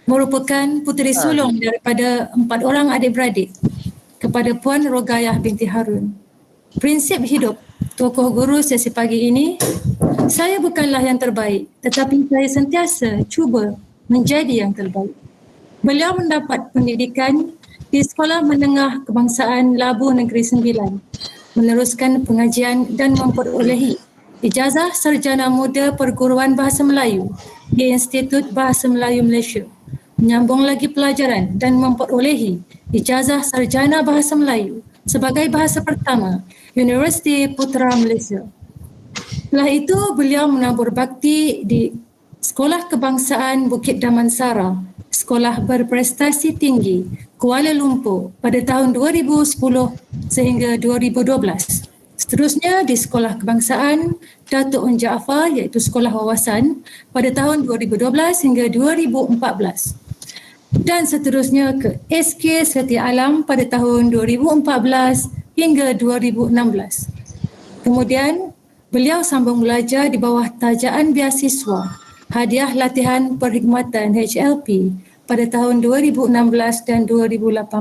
Speaker 8: Merupakan puteri sulung daripada 4 orang adik-beradik kepada Puan Rogayah binti Harun. Prinsip hidup tokoh guru sesi pagi ini, saya bukanlah yang terbaik tetapi saya sentiasa cuba menjadi yang terbaik. Beliau mendapat pendidikan di Sekolah Menengah Kebangsaan Labu Negeri Sembilan, meneruskan pengajian dan memperolehi ijazah Sarjana Muda Perguruan Bahasa Melayu di Institut Bahasa Melayu Malaysia, menyambung lagi pelajaran dan memperolehi ijazah Sarjana Bahasa Melayu sebagai bahasa pertama Universiti Putra Malaysia. Setelah itu beliau menabur bakti di Sekolah Kebangsaan Bukit Damansara, Sekolah Berprestasi Tinggi Kuala Lumpur pada tahun 2010 sehingga 2012. Seterusnya di Sekolah Kebangsaan Datuk Un Jaafar iaitu Sekolah Wawasan pada tahun 2012 hingga 2014. Dan seterusnya ke SK Setia Alam pada tahun 2014 hingga 2016. Kemudian beliau sambung belajar di bawah tajaan beasiswa Hadiah Latihan Perkhidmatan HLP pada tahun 2016 dan 2018.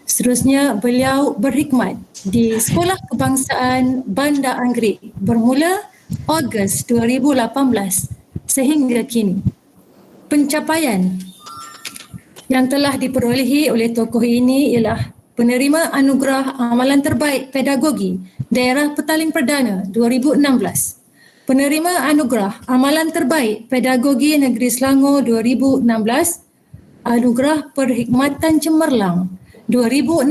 Speaker 8: Seterusnya beliau berkhidmat di Sekolah Kebangsaan Bandar Anggerik bermula Ogos 2018 sehingga kini. Pencapaian yang telah diperolehi oleh tokoh ini ialah penerima Anugerah Amalan Terbaik Pedagogi Daerah Petaling Perdana 2016. Penerima Anugerah Amalan Terbaik Pedagogi Negeri Selangor 2016, Anugerah Perkhidmatan Cemerlang 2016,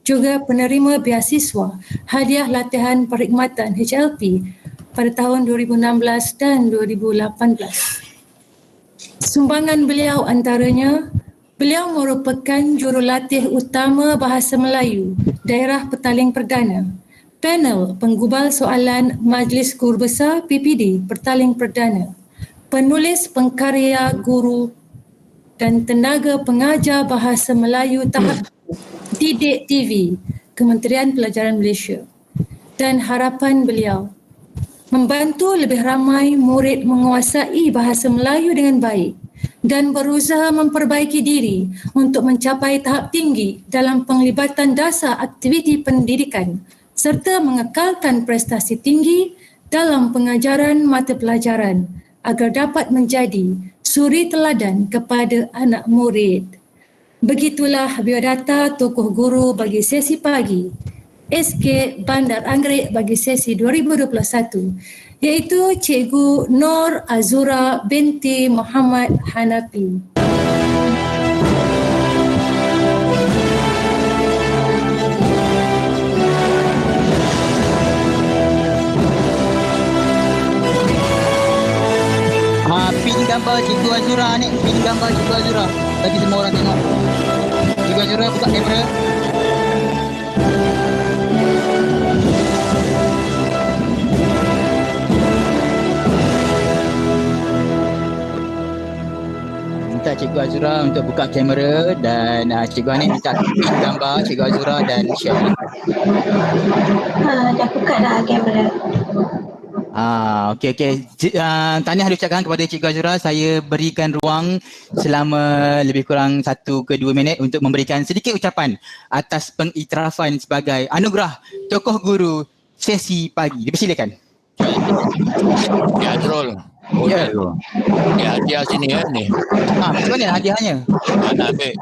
Speaker 8: juga penerima beasiswa Hadiah Latihan Perkhidmatan HLP pada tahun 2016 dan 2018. Sumbangan beliau antaranya, beliau merupakan jurulatih utama Bahasa Melayu Daerah Petaling Perdana, panel penggubal soalan Majlis Guru Besar PPD Petaling Perdana, penulis pengkarya guru dan tenaga pengajar Bahasa Melayu tahap Didik TV Kementerian Pelajaran Malaysia. Dan harapan beliau membantu lebih ramai murid menguasai Bahasa Melayu dengan baik dan berusaha memperbaiki diri untuk mencapai tahap tinggi dalam penglibatan dasar aktiviti pendidikan serta mengekalkan prestasi tinggi dalam pengajaran mata pelajaran agar dapat menjadi suri teladan kepada anak murid. Begitulah biodata tokoh guru bagi sesi pagi SK Bandar Anggerik bagi sesi 2021, iaitu Cikgu Nur Azura binti Muhammad Hanafi.
Speaker 1: Pin gambar Cikgu Azura ni, pin gambar Cikgu Azura bagi semua orang tengok. Cikgu Azura buka kamera. Minta Cikgu Azura untuk buka kamera dan Cikgu Anik minta pin gambar Cikgu Azura dan share.
Speaker 6: Dah buka dah kamera.
Speaker 1: Okey. Tahniah diucapkan kepada Cikgu Azura. Saya berikan ruang selama lebih kurang 1 ke 2 minit untuk memberikan sedikit ucapan atas pengiktirafan sebagai anugerah tokoh guru sesi pagi. Dipersilakan.
Speaker 4: Ya, Azrul.
Speaker 1: Ya.
Speaker 4: Ya, hadiah sini ya ni.
Speaker 1: Macam mana hadiahnya?
Speaker 4: Nak ambil.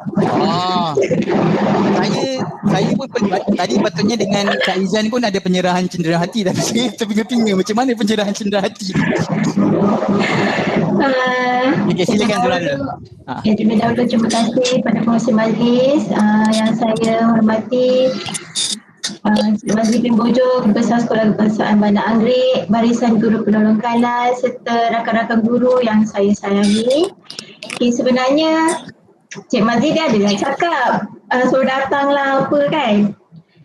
Speaker 1: Saya pun tadi patutnya dengan Kak Izan pun ada penyerahan cendera hati, tapi saya terpinga-pinga macam mana penyerahan cendera hati. Okey, silakan Zura.
Speaker 6: Terlebih dahulu terima kasih pada pengurusi majlis yang saya hormati, Mazli bin Bojo, Besar Sekolah Kebangsaan Bandar Anggrek, barisan guru penolong kanan serta rakan-rakan guru yang saya sayangi. Sebenarnya Cik Mazli dia adalah cakap suruh datanglah apa kan,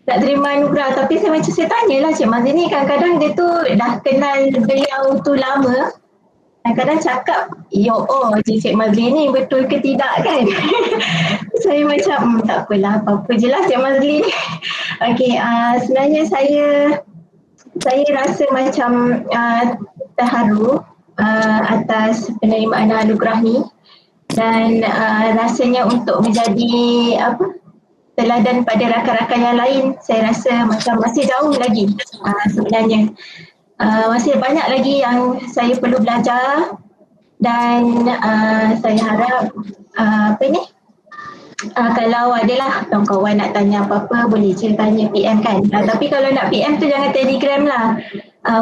Speaker 6: tak terima anugerah, tapi saya tanyalah Cik Mazli ni kadang-kadang dia tu dah kenal beliau tu lama, kadang-kadang cakap Cik Mazli ni betul ke tidak kan. Saya macam tak apalah, apa-apa je lah Cik Mazli ni. Okey, sebenarnya saya rasa macam terharu atas penerimaan anugerah ni, dan rasanya untuk menjadi teladan pada rakan-rakan yang lain, saya rasa macam masih jauh lagi sebenarnya. Masih banyak lagi yang saya perlu belajar, dan saya harap kalau adalah kawan-kawan nak tanya apa-apa boleh je tanya PM kan. Tapi kalau nak PM tu jangan Telegram lah.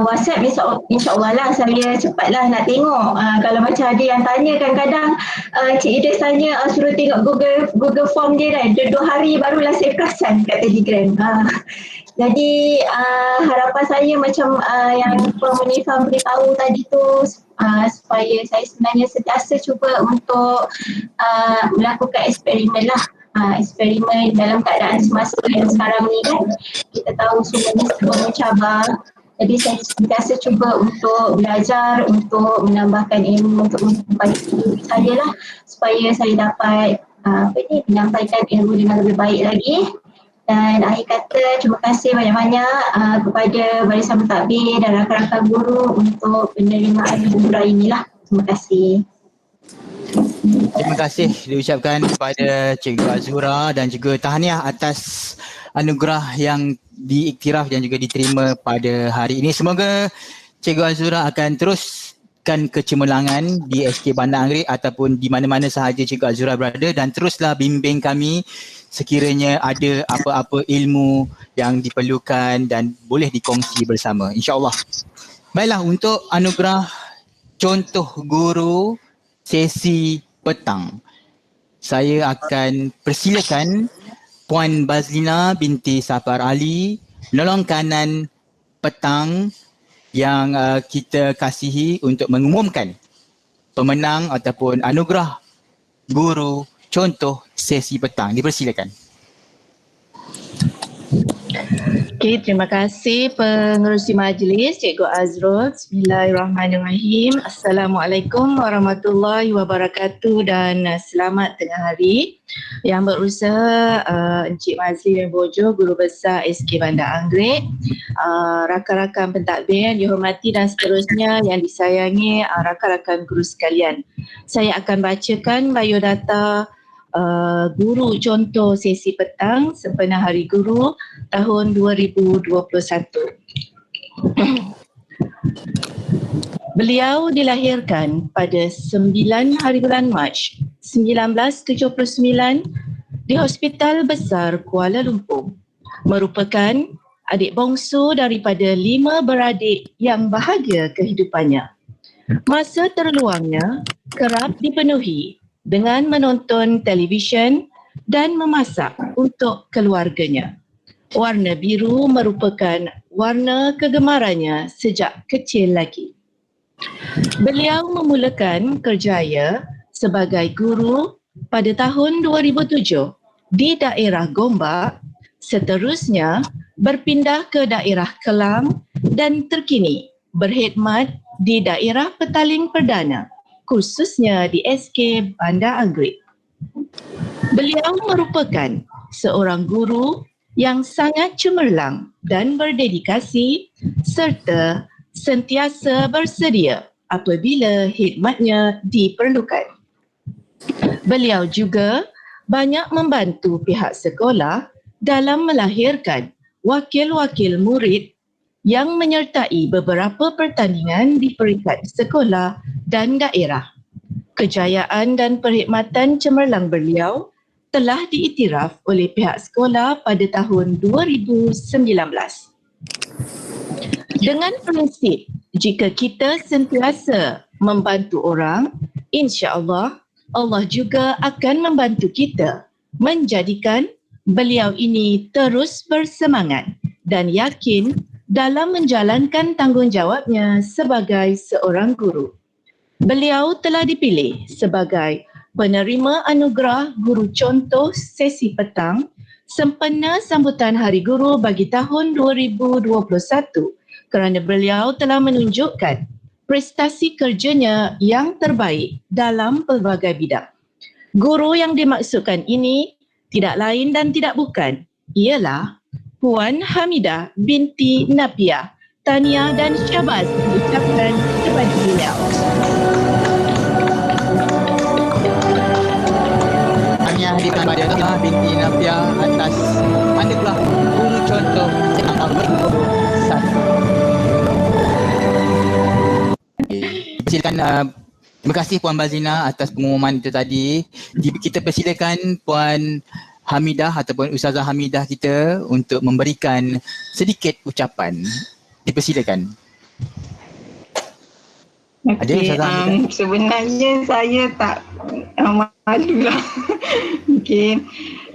Speaker 6: WhatsApp insyaAllah lah saya cepatlah nak tengok. Kalau macam ada yang tanya kadang-kadang Cik Idris tanya suruh tengok Google Form dia kan. 2 hari barulah saya perasan kat Telegram. Jadi harapan saya macam yang Puan Munifah beritahu tadi tu, supaya saya sebenarnya sentiasa cuba untuk melakukan eksperimen lah. Eksperimen dalam keadaan semasa yang sekarang ni kan, kita tahu semuanya semua mencabar. Jadi saya sentiasa cuba untuk belajar, untuk menambahkan ilmu, untuk memperbaiki diri saya lah, supaya saya dapat menyampaikan ilmu dengan lebih baik lagi. Dan akhir kata, terima kasih banyak-banyak kepada barisan pentadbir dan rakan-rakan guru untuk penerimaan anugerah inilah. Terima kasih.
Speaker 1: Terima kasih diucapkan kepada Cikgu Azura dan juga tahniah atas anugerah yang diiktiraf dan juga diterima pada hari ini. Semoga Cikgu Azura akan teruskan kecemerlangan di SK Bandar Anggrek ataupun di mana-mana sahaja Cikgu Azura berada, dan teruslah bimbing kami sekiranya ada apa-apa ilmu yang diperlukan dan boleh dikongsi bersama, insyaAllah. Baiklah, untuk anugerah contoh guru sesi petang, saya akan persilakan Puan Bazlina binti Safar Ali, penolong kanan petang yang kita kasihi, untuk mengumumkan pemenang ataupun anugerah guru contoh sesi petang. Dipersilakan.
Speaker 9: Okey, terima kasih pengerusi majlis Cikgu Azrul. Bismillahirrahmanirrahim. Assalamualaikum warahmatullahi wabarakatuh dan selamat tengah hari. Yang berusaha Encik Mazli bin Bojo, Guru Besar SK Bandar Anggrek, rakan-rakan pentadbir yang dihormati dan seterusnya yang disayangi rakan-rakan guru sekalian. Saya akan bacakan biodata guru contoh sesi petang sempena Hari Guru tahun 2021. Beliau dilahirkan pada 9 hari bulan Mac 1979 di Hospital Besar Kuala Lumpur. Merupakan adik bongsu daripada 5 beradik yang bahagia kehidupannya. Masa terluangnya kerap dipenuhi dengan menonton televisyen dan memasak untuk keluarganya. Warna biru merupakan warna kegemarannya sejak kecil lagi. Beliau memulakan kerjaya sebagai guru pada tahun 2007 di daerah Gombak, seterusnya berpindah ke daerah Kelang dan terkini berkhidmat di daerah Petaling Perdana, khususnya di SK Bandar Anggrek. Beliau merupakan seorang guru yang sangat cemerlang dan berdedikasi serta sentiasa bersedia apabila khidmatnya diperlukan. Beliau juga banyak membantu pihak sekolah dalam melahirkan wakil-wakil murid yang menyertai beberapa pertandingan di peringkat sekolah dan daerah. Kejayaan dan perkhidmatan cemerlang beliau telah diiktiraf oleh pihak sekolah pada tahun 2019. Dengan prinsip, jika kita sentiasa membantu orang, insya-Allah Allah juga akan membantu kita menjadikan beliau ini terus bersemangat dan yakin dalam menjalankan tanggungjawabnya sebagai seorang guru. Beliau telah dipilih sebagai penerima anugerah Guru Contoh Sesi Petang sempena sambutan Hari Guru bagi tahun 2021 kerana beliau telah menunjukkan prestasi kerjanya yang terbaik dalam pelbagai bidang. Guru yang dimaksudkan ini tidak lain dan tidak bukan ialah Puan Hamidah binti Napiah. Tahniah dan syabas diucapkan kepada beliau.
Speaker 1: Tahniah kepada Hamidah binti Napiah atas anugerah Guru Contoh tahun 2021. Silakan. Terima kasih Puan Bazina atas pengumuman itu tadi. Kita persilakan Puan Hamidah ataupun Ustazah Hamidah kita untuk memberikan sedikit ucapan. Dipersilakan. Ada Ustazah Hamidah?
Speaker 6: Sebenarnya saya tak malulah. Okey.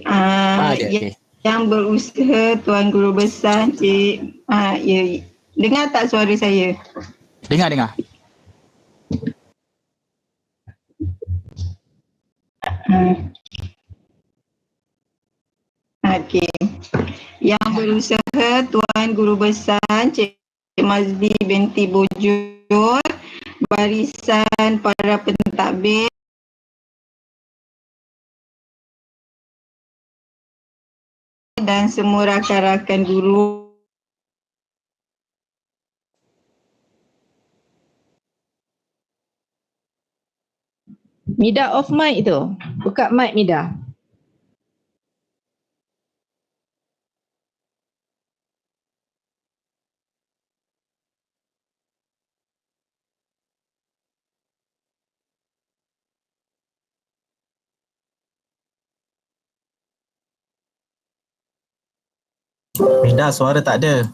Speaker 1: Okay.
Speaker 6: Yang berusaha Tuan Guru Besar Cik ya, dengar tak suara saya?
Speaker 1: Dengar.
Speaker 6: Okey. Yang berusaha Tuan Guru Besar Cik Mazli binti Bojor, barisan para pentadbir dan semua rakan-rakan guru.
Speaker 9: Mida off mic tu. Buka mic Mida.
Speaker 3: Mida, suara tak ada.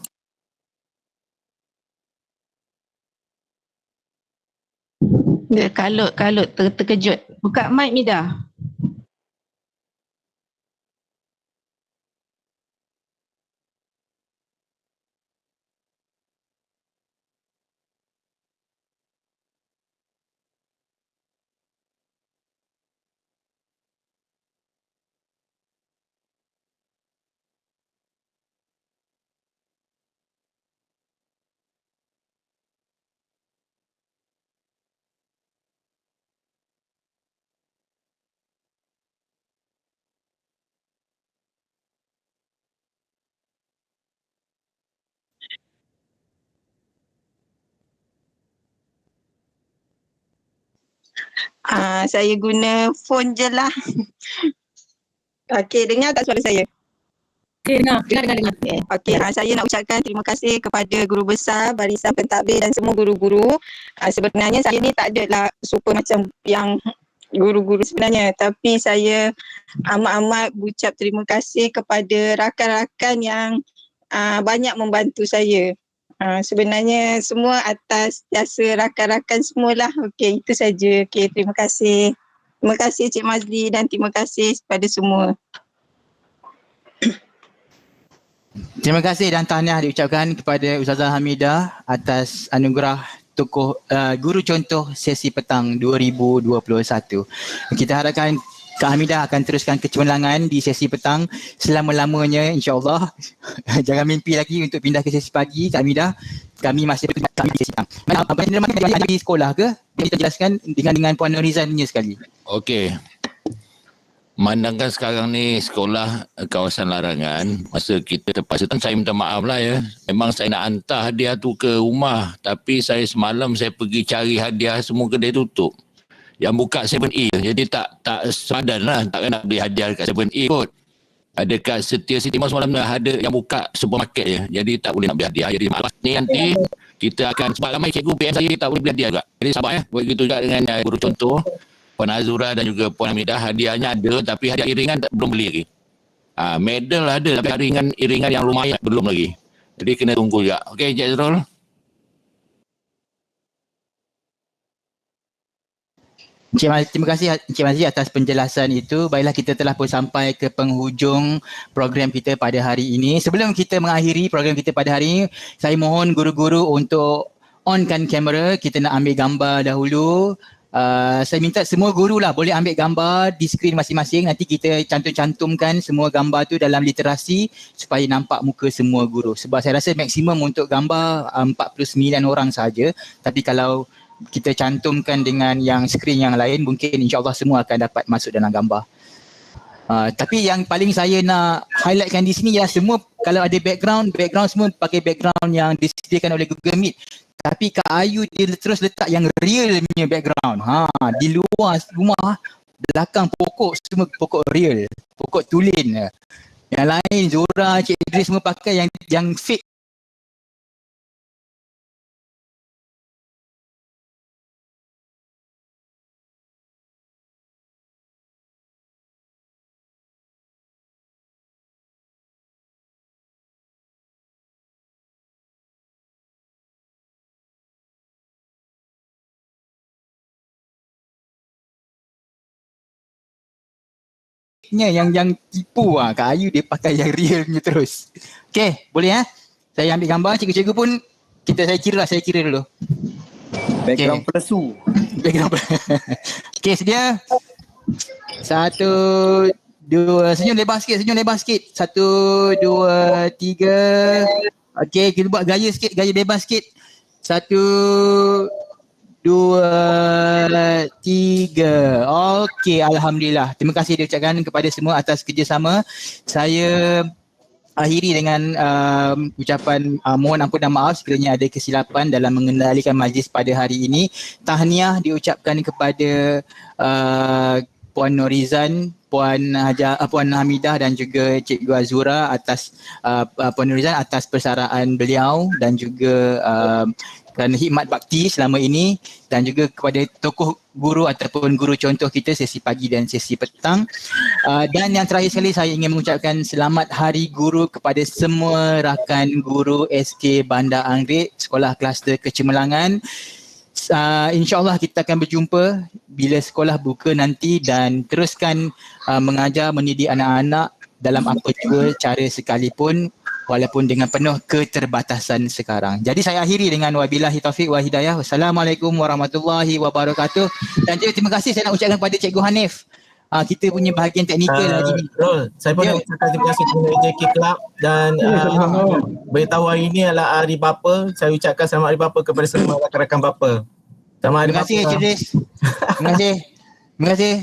Speaker 9: Dia kalut terkejut. Buka mic Mida.
Speaker 6: Saya guna phone je lah. Okey, dengar tak suara saya?
Speaker 8: Okey, dengar.
Speaker 6: Okey, saya nak ucapkan terima kasih kepada Guru Besar, barisan pentadbir dan semua guru-guru. Sebenarnya saya ni tak adalah super macam yang guru-guru sebenarnya, tapi saya amat-amat ucap terima kasih kepada rakan-rakan yang banyak membantu saya. Sebenarnya semua atas jasa rakan-rakan semualah. Okey, itu saja. Okey, terima kasih. Terima kasih Cik Mazli dan terima kasih kepada semua.
Speaker 1: Terima kasih dan tahniah diucapkan kepada Ustazah Hamidah atas anugerah tokoh Guru Contoh Sesi Petang 2021. Kita harapkan Kak Hamidah akan teruskan kecemerlangan di sesi petang selama-lamanya insya-Allah. Jangan mimpi lagi untuk pindah ke sesi pagi Kak Hamidah. Kami masih di sesi petang. Abang ada di sekolah ke? Kita jelaskan dengan Puan Norizan punya sekali.
Speaker 4: Okey. Memandangkan sekarang ni sekolah kawasan larangan, masa kita terpaksa, saya minta maaf lah ya. Memang saya nak hantar hadiah tu ke rumah, tapi saya semalam saya pergi cari hadiah, semua kedai tutup. Yang buka 7A, jadi tak sepadan lah, takkan nak beli hadiah kat 7A kot. Ada kat Setia City Mall semalam ada yang buka supermarket je, jadi tak boleh nak beli hadiah. Jadi maaf ni nanti kita akan, sebab ramai cikgu PM saya tak boleh beli hadiah juga. Jadi sabar ya, buat gitu juga dengan guru contoh. Puan Azura dan juga Puan Hamidah, hadiahnya ada tapi hadiah iringan belum beli lagi. Medal ada tapi iringan yang lumayan belum lagi. Jadi kena tunggu juga. Okey, Encik Azrul.
Speaker 1: Terima kasih Encik Mazli atas penjelasan itu. Baiklah, kita telah pun sampai ke penghujung program kita pada hari ini. Sebelum kita mengakhiri program kita pada hari ini, saya mohon guru-guru untuk onkan kamera. Kita nak ambil gambar dahulu. Saya minta semua guru lah boleh ambil gambar di skrin masing-masing. Nanti kita cantum-cantumkan semua gambar tu dalam literasi supaya nampak muka semua guru. Sebab saya rasa maksimum untuk gambar 49 orang saja. Tapi kalau kita cantumkan dengan yang skrin yang lain, mungkin insyaAllah semua akan dapat masuk dalam gambar. Tapi yang paling saya nak highlightkan di sini ialah semua kalau ada background semua pakai background yang disediakan oleh Google Meet. Tapi Kak Ayu dia terus letak yang real punya background. Di luar rumah, belakang pokok semua pokok real, pokok tulen. Yang lain Zura, Cik Idris semua pakai yang fake. Yang tipu Kak Ayu dia pakai yang real punya terus. Okey, boleh saya ambil gambar, cikgu-cikgu pun saya kira dulu.
Speaker 7: Background pelesu.
Speaker 1: Background. Okey, sedia. 1, 2, senyum lebar sikit. 1, 2, 3. Okey, kita buat gaya sikit, gaya bebas sikit. 1, 2, 3. Okey, alhamdulillah. Terima kasih diucapkan kepada semua atas kerjasama. Saya akhiri dengan ucapan mohon ampun dan maaf sekiranya ada kesilapan dalam mengendalikan majlis pada hari ini. Tahniah diucapkan kepada Puan Norizan, Puan Hamidah dan juga Cikgu Azura atas Puan Norizan atas persaraan beliau dan juga kerana khidmat bakti selama ini, dan juga kepada tokoh guru ataupun guru contoh kita sesi pagi dan sesi petang. Dan yang terakhir sekali saya ingin mengucapkan selamat Hari Guru kepada semua rakan guru SK Bandar Anggerik Sekolah Kluster Kecemerlangan. InsyaAllah kita akan berjumpa bila sekolah buka nanti dan teruskan mengajar mendidik anak-anak dalam apa jua cara sekalipun, walaupun dengan penuh keterbatasan sekarang. Jadi saya akhiri dengan wabillahi taufiq wa hidayah. Wassalamualaikum warahmatullahi wabarakatuh. Dan juga terima kasih saya nak ucapkan kepada Cikgu Hanif. Kita punya bahagian teknikal lagi ni.
Speaker 3: Saya pun nak ucapkan terima kasih kepada JK Club dan beritahu hari ini adalah Hari Bapa. Saya ucapkan selamat Hari Bapa kepada semua rakan-rakan bapa. Selamat Hari
Speaker 1: Bapa. Terima kasih Cik Idris. Terima kasih.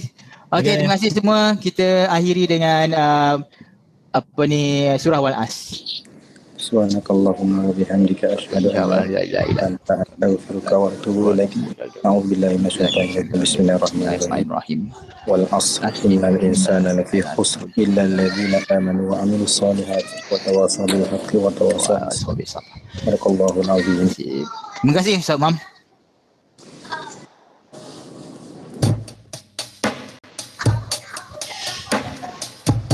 Speaker 1: Okey, terima kasih semua. Kita akhiri dengan surah Wal-As.
Speaker 7: Subhanakallahumma wa bihamdika asyhadu an la ilaha illa anta astaghfiruka wa atubu ilaik. A'udzu billahi minasyaitonir rajim. Bismillahirrahmanirrahim. Wal 'asr innal insana lafi khusr illa alladhina amanu wa 'amilus solihati wa tawassaw bil haqqi wa tawassaw bis sabr. Barakallahu azim.
Speaker 1: Terima kasih Ustaz Mam.